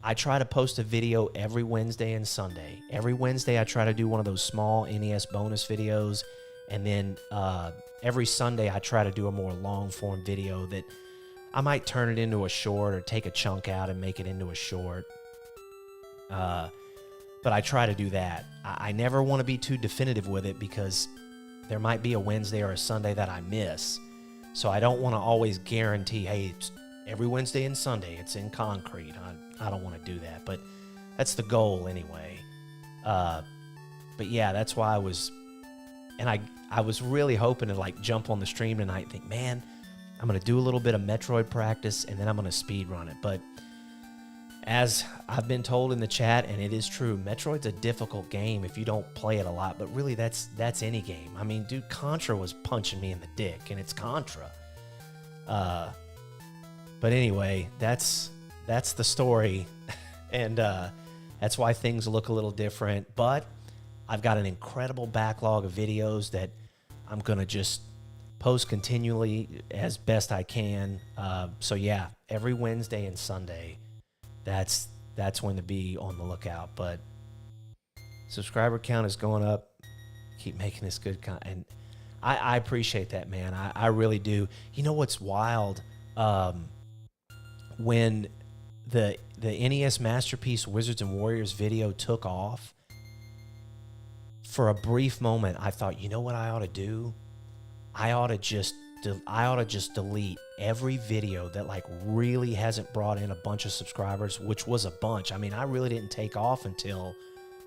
I try to post a video every Wednesday and Sunday. Every Wednesday I try to do one of those small NES bonus videos, and then every Sunday I try to do a more long-form video that I might turn it into a short or take a chunk out and make it into a short. But I try to do that. I never want to be too definitive with it because there might be a Wednesday or a Sunday that I miss. So I don't want to always guarantee, hey, it's every Wednesday and Sunday, it's in concrete. I don't want to do that, but that's the goal anyway. But yeah, that's why I was really hoping to like jump on the stream tonight and think, man, I'm going to do a little bit of Metroid practice and then I'm going to speed run it. But as I've been told in the chat, and it is true, Metroid's a difficult game if you don't play it a lot, but really that's any game. I mean, dude, Contra was punching me in the dick, and it's Contra. But anyway, that's the story, and that's why things look a little different. But I've got an incredible backlog of videos that I'm going to just post continually as best I can. So yeah, every Wednesday and Sunday, that's when to be on the lookout. But subscriber count is going up. Keep making this good content. And I appreciate that, man. I really do. You know what's wild? When the NES Masterpiece Wizards and Warriors video took off, for a brief moment, I thought, you know what I ought to do? I ought to just delete every video that like really hasn't brought in a bunch of subscribers, which was a bunch. I mean, I really didn't take off until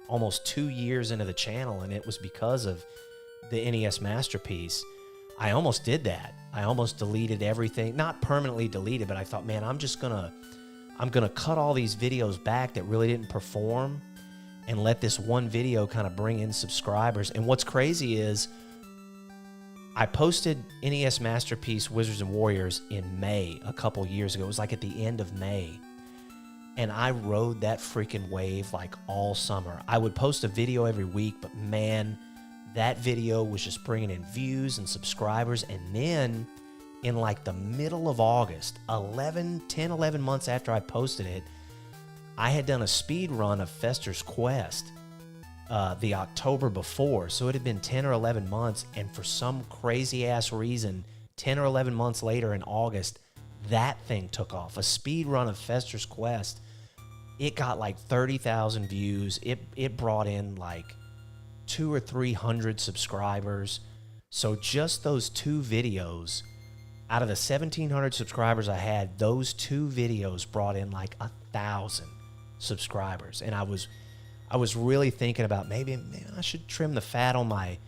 almost 2 years into the channel, and it was because of the NES Masterpiece. I almost did that. I almost deleted everything, not permanently deleted, but I thought, man, I'm gonna cut all these videos back that really didn't perform and let this one video kind of bring in subscribers. And what's crazy is I posted NES Masterpiece Wizards and Warriors in May a couple years ago. It was like at the end of May. And I rode that freaking wave like all summer. I would post a video every week, but man, that video was just bringing in views and subscribers. And then in like the middle of August, 10, 11 months after I posted it, I had done a speed run of Fester's Quest the October before. So it had been 10 or 11 months. And for some crazy ass reason, 10 or 11 months later in August, that thing took off. A speed run of Fester's Quest. It got like 30,000 views. It brought in like 200 or 300 subscribers. So just those two videos, out of the 1,700 subscribers I had, those two videos brought in like 1,000 subscribers. And I was really thinking about maybe I should trim the fat on my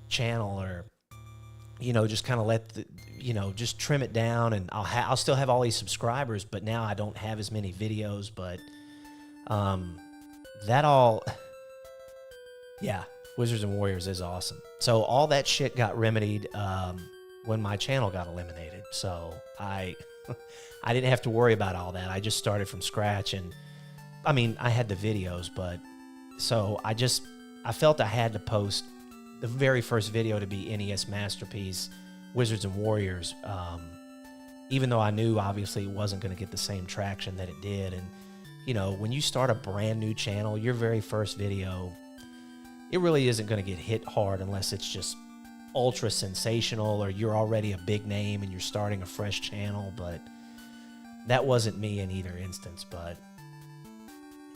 channel, or just kind of let the just trim it down, and I'll still have all these subscribers, but now I don't have as many videos. But that all, yeah, Wizards and Warriors is awesome. So all that shit got remedied when my channel got eliminated. So I didn't have to worry about all that. I just started from scratch, and I mean, I had the videos, but so I felt I had to post the very first video to be NES Masterpiece Wizards and Warriors, even though I knew obviously it wasn't going to get the same traction that it did. And when you start a brand new channel, your very first video, it really isn't going to get hit hard unless it's just ultra sensational, or you're already a big name and you're starting a fresh channel. But that wasn't me in either instance. But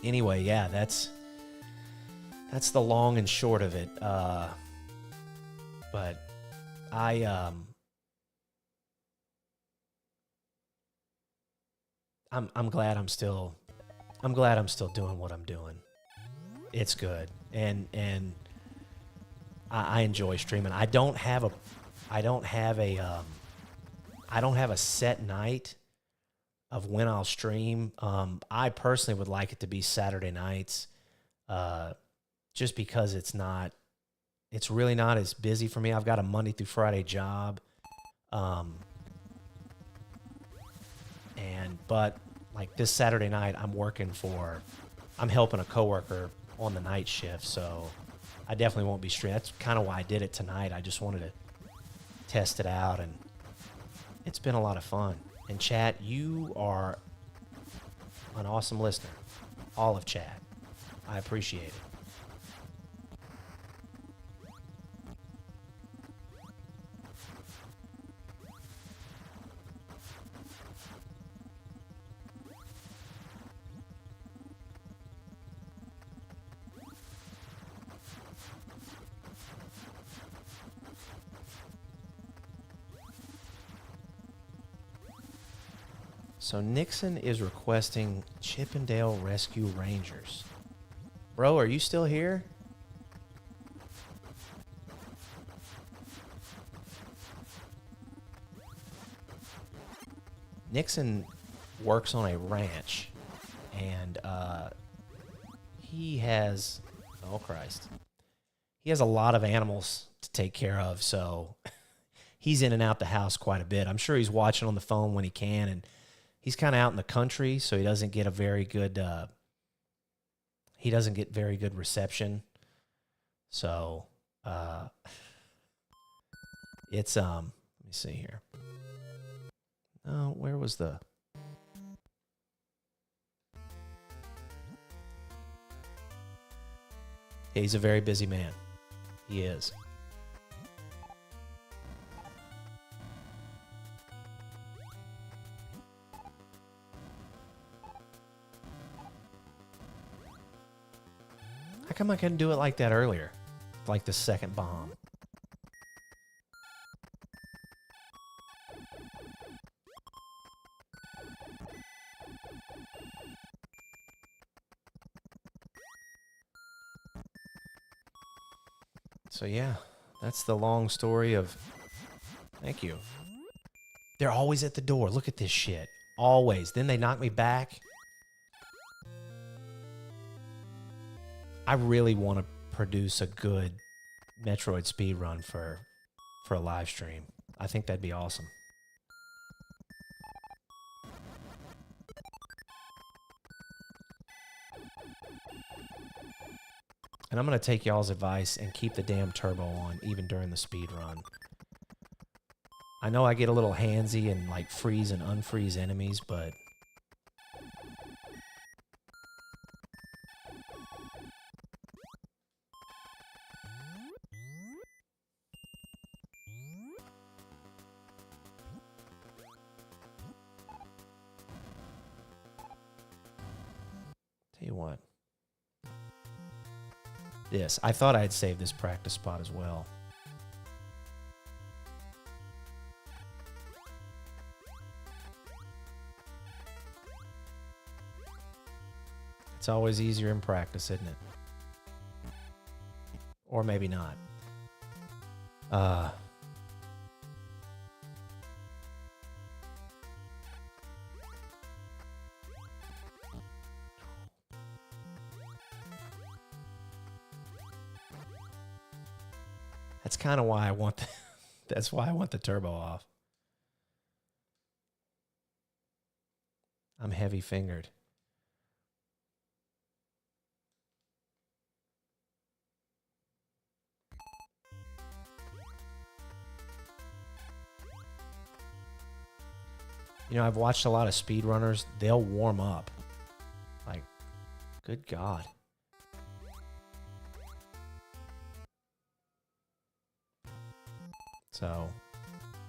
anyway, yeah, that's the long and short of it. But I'm glad I'm still doing what I'm doing. It's good, and I enjoy streaming. I don't have a set night of when I'll stream. I personally would like it to be Saturday nights, just because it's really not as busy for me. I've got a Monday through Friday job. But like this Saturday night, I'm helping a coworker on the night shift. So I definitely won't be streaming. That's kind of why I did it tonight. I just wanted to test it out, and it's been a lot of fun. And chat, you are an awesome listener. All of chat. I appreciate it. So Nixon is requesting Chippendale Rescue Rangers. Bro, are you still here? Nixon works on a ranch, and he has, oh Christ, he has a lot of animals to take care of, so he's in and out the house quite a bit. I'm sure he's watching on the phone when he can, and he's kind of out in the country, so he doesn't get a very good reception. So it's let me see here. Oh, where was the? Yeah, he's a very busy man. He is. How come I couldn't do it like that earlier? Like the second bomb. So yeah, that's the long story of... Thank you. They're always at the door. Look at this shit. Always. Then they knock me back. I really want to produce a good Metroid speedrun for a live stream. I think that'd be awesome. And I'm going to take y'all's advice and keep the damn turbo on even during the speed run. I know I get a little handsy and like freeze and unfreeze enemies, but tell you what. This. I thought I'd save this practice spot as well. It's always easier in practice, isn't it? Or maybe not. That's kind of why I want that's why I want the turbo off. I'm heavy fingered. You know, I've watched a lot of speedrunners. They'll warm up. Like, good God. So,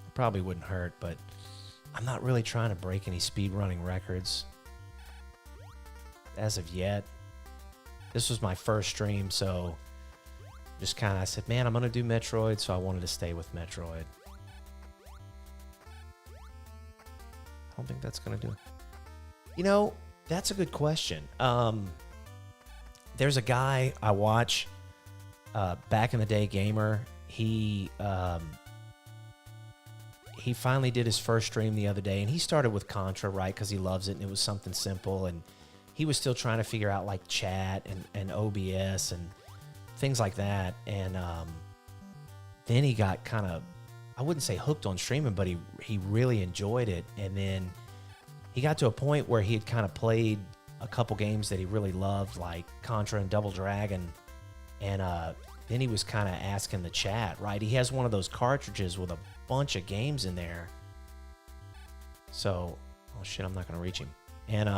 it probably wouldn't hurt, but I'm not really trying to break any speedrunning records as of yet. This was my first stream, so just kind of, I said, man, I'm going to do Metroid, so I wanted to stay with Metroid. I don't think that's going to do it. You know, that's a good question. There's a guy I watch, back in the day, gamer. He finally did his first stream the other day, and he started with Contra, right, because he loves it, and it was something simple, and he was still trying to figure out, like, chat and OBS and things like that, and then he got kind of, I wouldn't say hooked on streaming, but he really enjoyed it, and then he got to a point where he had kind of played a couple games that he really loved, like Contra and Double Dragon, and then he was kind of asking the chat, right? He has one of those cartridges with a bunch of games in there. So, oh shit, I'm not going to reach him. And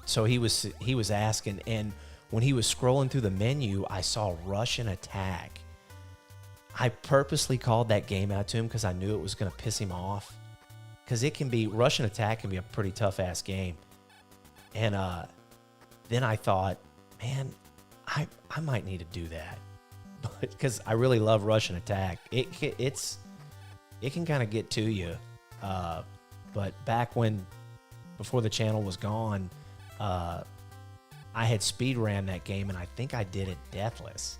so he was asking, and when he was scrolling through the menu, I saw Russian Attack. I purposely called that game out to him because I knew it was going to piss him off. Because Russian Attack can be a pretty tough-ass game. And then I thought, man, I might need to do that. Because I really love Russian Attack. It can kind of get to you But back when, before the channel was gone, I had speed ran that game, and I think I did it deathless.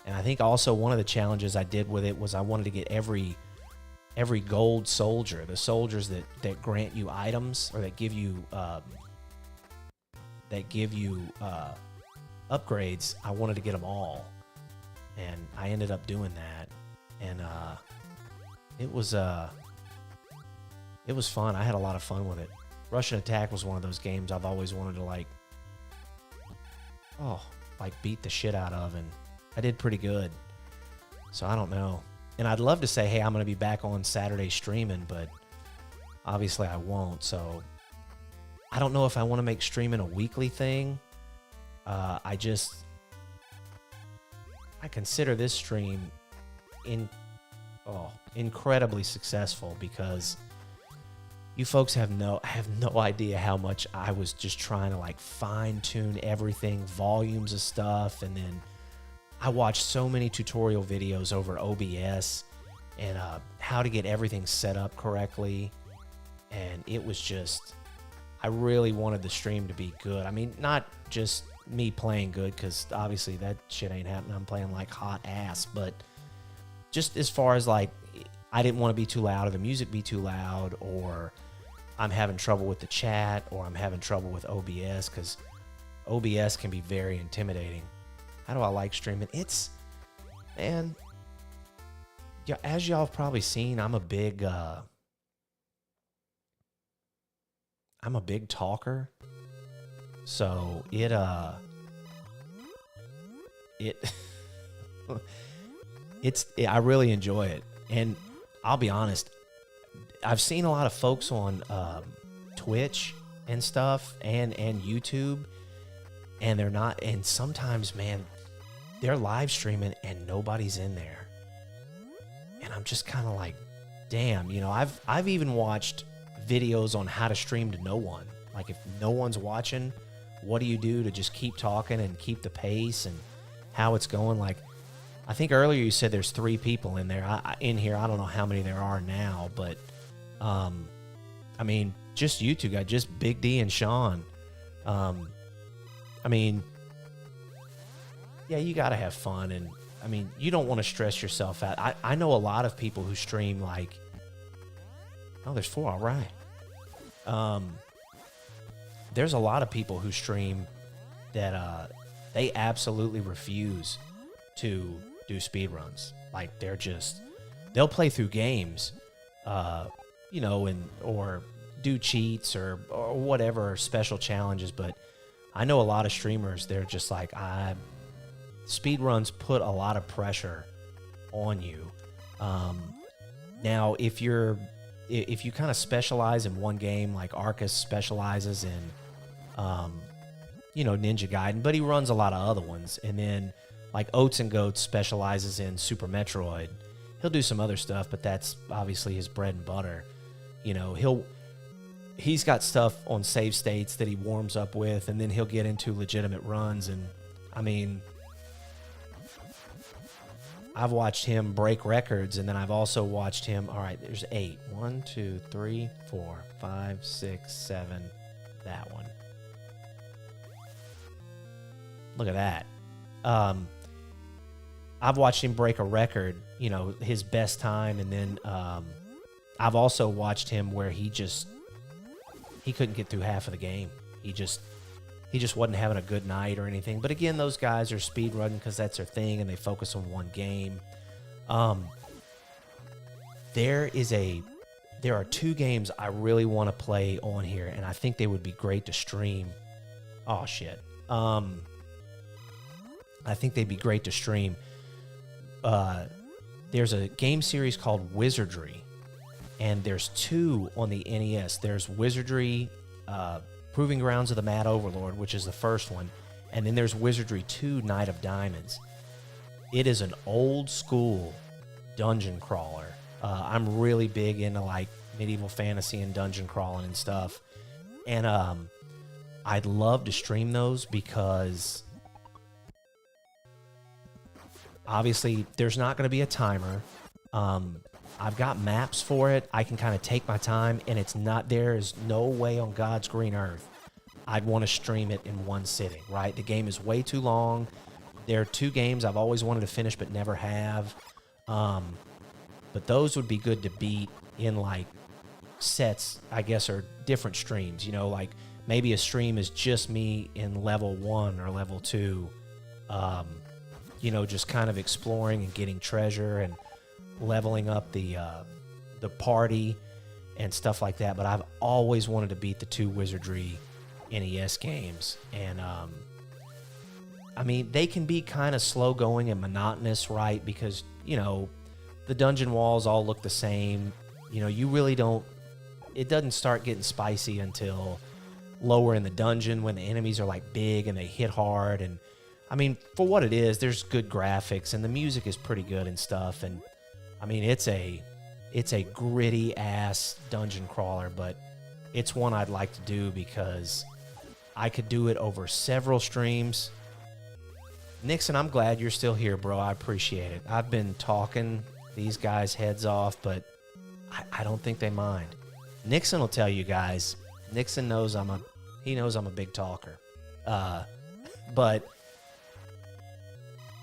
And I think also one of the challenges I did with it was I wanted to get every gold soldier, the soldiers that grant you items or that give you upgrades. I wanted to get them all, and I ended up doing that, and it was fun. I had a lot of fun with it. Russian Attack was one of those games I've always wanted to like beat the shit out of, and I did pretty good. So I don't know. And I'd love to say, hey, I'm going to be back on Saturday streaming, but obviously I won't. So I don't know if I want to make streaming a weekly thing. I consider this stream incredibly successful because you folks have no idea how much I was just trying to like fine tune everything, volumes of stuff, and then I watched so many tutorial videos over OBS and how to get everything set up correctly, and it was just, I really wanted the stream to be good. I mean, not just me playing good, because obviously that shit ain't happening. I'm playing like hot ass, but just as far as like, I didn't want to be too loud or the music be too loud, or I'm having trouble with the chat, or I'm having trouble with OBS, because OBS can be very intimidating. How do I like streaming? It's, man, yeah, as y'all have probably seen, I'm a big talker. So I really enjoy it. And I'll be honest, I've seen a lot of folks on Twitch and stuff and YouTube, and they're not, and sometimes, man, they're live streaming and nobody's in there. And I'm just kind of like, damn, you know, I've even watched videos on how to stream to no one. Like, if no one's watching, what do you do to just keep talking and keep the pace and how it's going? Like, I think earlier you said there's 3 people in there. In here, I don't know how many there are now, but I mean, just you two guys, just Big D and Sean. I mean, yeah, you got to have fun, and I mean, you don't want to stress yourself out. I know a lot of people who stream like, oh, there's 4, all right. There's a lot of people who stream that they absolutely refuse to do speed runs. Like, they'll play through games, you know, or do cheats or whatever, special challenges. But I know a lot of streamers, they're just like, speed runs put a lot of pressure on you. Now, if you kind of specialize in one game, like Arcus specializes in, you know, Ninja Gaiden, but he runs a lot of other ones. And then like Oats and Goats specializes in Super Metroid. He'll do some other stuff, but that's obviously his bread and butter. You know, he's got stuff on save states that he warms up with, and then he'll get into legitimate runs. And I mean, I've watched him break records, and then I've also watched him, all right, there's 8. 1, 2, 3, 4, 5, 6, 7, that one. Look at that. I've watched him break a record, you know, his best time, and then I've also watched him where he couldn't get through half of the game. He just wasn't having a good night or anything. But again, those guys are speed running because that's their thing, and they focus on one game. There are 2 games I really want to play on here, and I think they would be great to stream. Oh shit. I think they'd be great to stream. There's a game series called Wizardry, and there's 2 on the NES. There's Wizardry, Proving Grounds of the Mad Overlord, which is the first one, and then there's Wizardry 2, Knight of Diamonds. It is an old school dungeon crawler. I'm really big into like medieval fantasy and dungeon crawling and stuff, and I'd love to stream those because obviously there's not going to be a timer. I've got maps for it. I can kind of take my time, and there is no way on God's green earth I'd want to stream it in one sitting, right? The game is way too long. There are 2 games I've always wanted to finish but never have. But those would be good to beat in like sets, I guess, or different streams. You know, like maybe a stream is just me in level 1 or level 2. You know, just kind of exploring and getting treasure and leveling up the party and stuff like that. But I've always wanted to beat the 2 Wizardry NES games, and I mean, they can be kind of slow going and monotonous, right? Because, you know, the dungeon walls all look the same. You know, you really don't, it doesn't start getting spicy until lower in the dungeon when the enemies are like big and they hit hard. And I mean, for what it is, there's good graphics and the music is pretty good and stuff. And I mean, it's a gritty ass dungeon crawler, but it's one I'd like to do because I could do it over several streams. Nixon, I'm glad you're still here, bro. I appreciate it. I've been talking these guys' heads off, but I don't think they mind. Nixon will tell you guys. Nixon knows I'm a big talker. But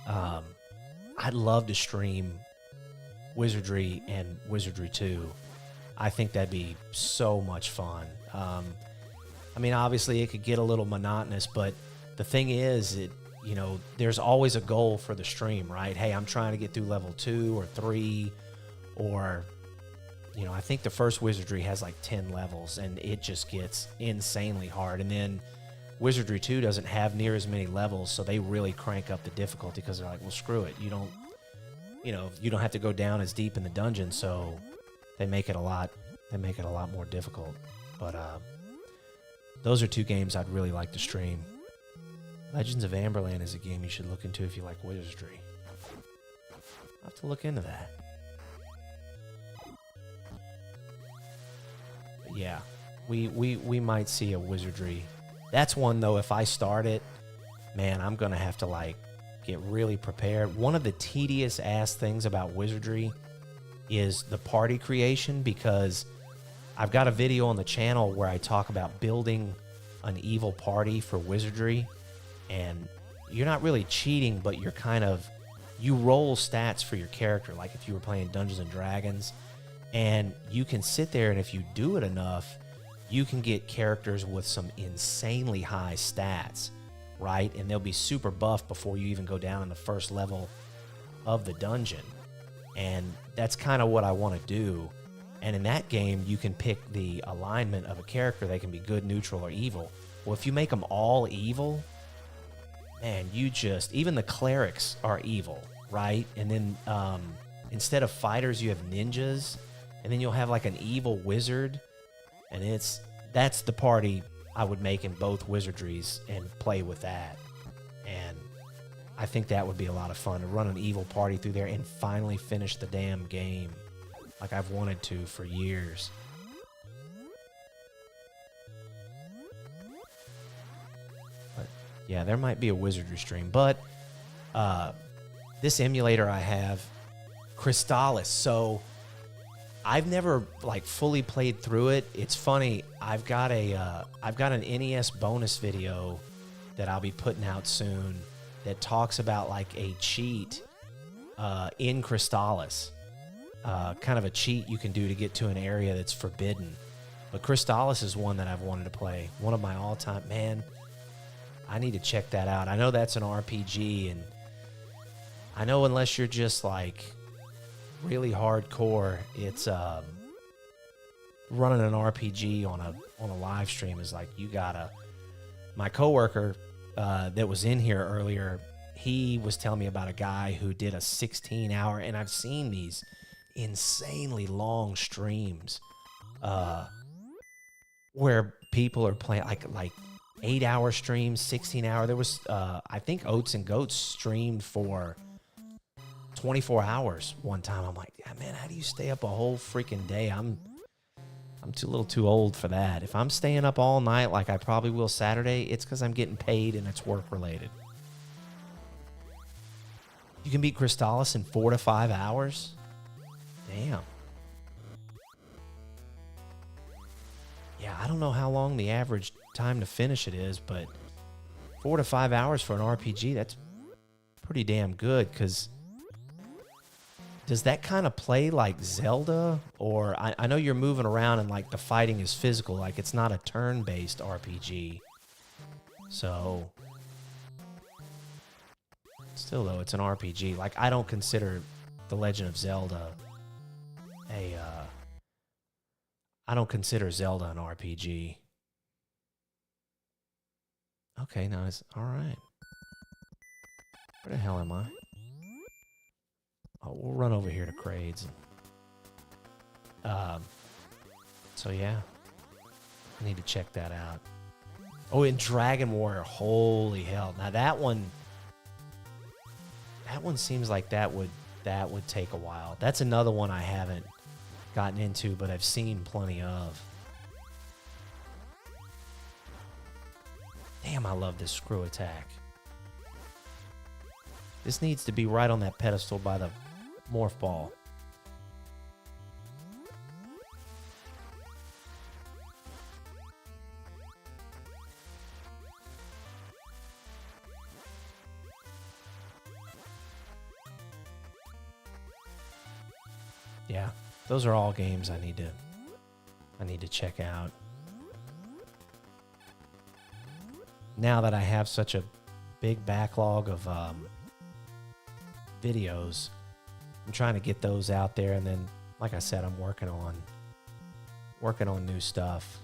I'd love to stream Wizardry and Wizardry 2. I think that'd be so much fun. I mean, obviously it could get a little monotonous, but the thing is, you know, there's always a goal for the stream, right? Hey, I'm trying to get through level 2 or 3, or, you know, I think the first Wizardry has like 10 levels, and it just gets insanely hard. And then Wizardry 2 doesn't have near as many levels, so they really crank up the difficulty because they're like, well, screw it. You don't have to go down as deep in the dungeon, so they make it a lot more difficult. But those are 2 games I'd really like to stream. Legends of Amberland is a game you should look into if you like Wizardry. I'll have to look into that. But yeah, we might see a Wizardry. That's one, though, if I start it, man, I'm going to have to, like, get really prepared. One of the tedious ass things about Wizardry is the party creation, because I've got a video on the channel where I talk about building an evil party for Wizardry, and you're not really cheating, but you're kind of, you roll stats for your character, like if you were playing Dungeons and Dragons, and you can sit there, and if you do it enough, you can get characters with some insanely high stats, right? And they'll be super buff before you even go down in the first level of the dungeon. And that's kind of what I want to do. And in that game, you can pick the alignment of a character. They can be good, neutral, or evil. Well, if you make them all evil, man, even the clerics are evil, right? And then instead of fighters, you have ninjas. And then you'll have like an evil wizard. And that's the party I would make in both Wizardries and play with that. And I think that would be a lot of fun to run an evil party through there and finally finish the damn game like I've wanted to for years. But yeah, there might be a Wizardry stream. But this emulator I have, Crystallis. So I've never like fully played through it. It's funny. I've got an NES bonus video that I'll be putting out soon that talks about like a cheat in Crystallis, kind of a cheat you can do to get to an area that's forbidden. But Crystallis is one that I've wanted to play. One of my all-time, man. I need to check that out. I know that's an RPG, and I know unless you're just like really hardcore, it's running an RPG on a live stream is like, you gotta. My coworker that was in here earlier, he was telling me about a guy who did a 16-hour, and I've seen these insanely long streams where people are playing like 8-hour streams, 16-hour. There was I think Oats and Goats streamed for 24 hours one time. I'm like, yeah, man, how do you stay up a whole freaking day? I'm a little too old for that. If I'm staying up all night like I probably will Saturday, it's because I'm getting paid and it's work related. You can beat Crystallis in 4 to 5 hours? Damn. Yeah, I don't know how long the average time to finish it is, but 4 to 5 hours for an RPG, that's pretty damn good. Because does that kind of play like Zelda? Or I know you're moving around and like the fighting is physical, like it's not a turn-based RPG. So still though, it's an RPG. Like I don't consider The Legend of Zelda a I don't consider Zelda an RPG. Okay, nice. All right. Where the hell am I? Oh, we'll run over here to Crade's. So yeah, I need to check that out. Oh, and Dragon Warrior. Holy hell! Now that one seems like that would take a while. That's another one I haven't gotten into, but I've seen plenty of. Damn, I love this screw attack. This needs to be right on that pedestal by the morph ball. Yeah, those are all games I need to check out. Now that I have such a big backlog of videos, I'm trying to get those out there, and then, like I said, I'm working on new stuff.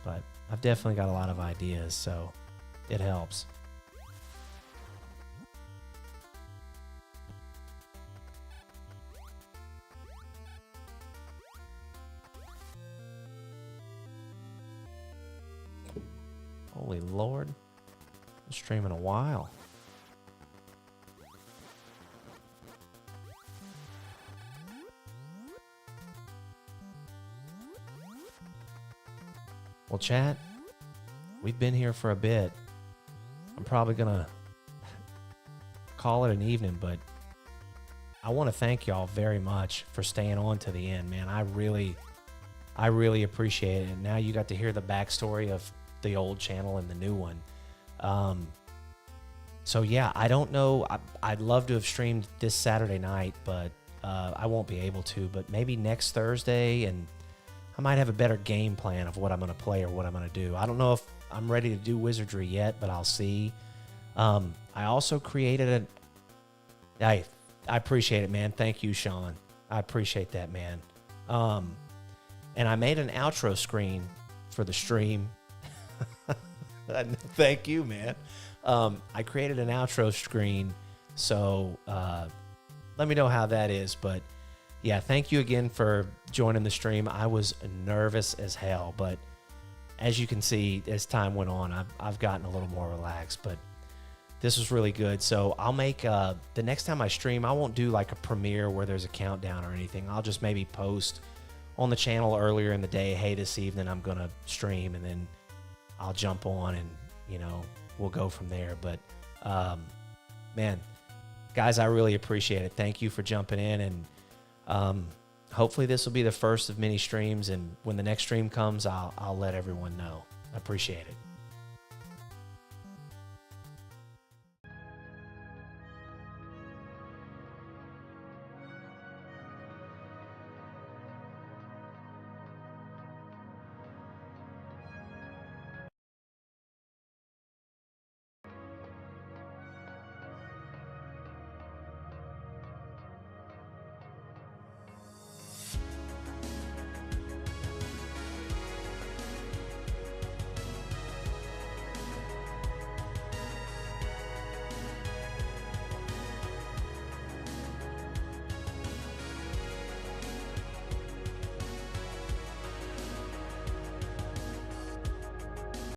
But I've definitely got a lot of ideas, so it helps. Holy Lord. Been streaming a while. Well, chat, we've been here for a bit. I'm probably going to call it an evening, but I want to thank y'all very much for staying on to the end, man. I really appreciate it. And now you got to hear the backstory of the old channel and the new one. So yeah, I don't know. I'd love to have streamed this Saturday night, but I won't be able to. But maybe next Thursday, and I might have a better game plan of what I'm going to play or what I'm going to do. I don't know if I'm ready to do wizardry yet, but I'll see. I also created I appreciate it, man. Thank you, Sean. I appreciate that, man. And I made an outro screen for the stream. Thank you, man. I created an outro screen, so let me know how that is. But yeah, thank you again for joining the stream. I was nervous as hell, but as you can see, as time went on, I've gotten a little more relaxed. But this was really good. So I'll make the next time I stream, I won't do like a premiere where there's a countdown or anything. I'll just maybe post on the channel earlier in the day, hey, this evening I'm gonna stream, and then I'll jump on and, you know, we'll go from there. But, man, guys, I really appreciate it. Thank you for jumping in, and hopefully this will be the first of many streams, and when the next stream comes, I'll let everyone know. I appreciate it.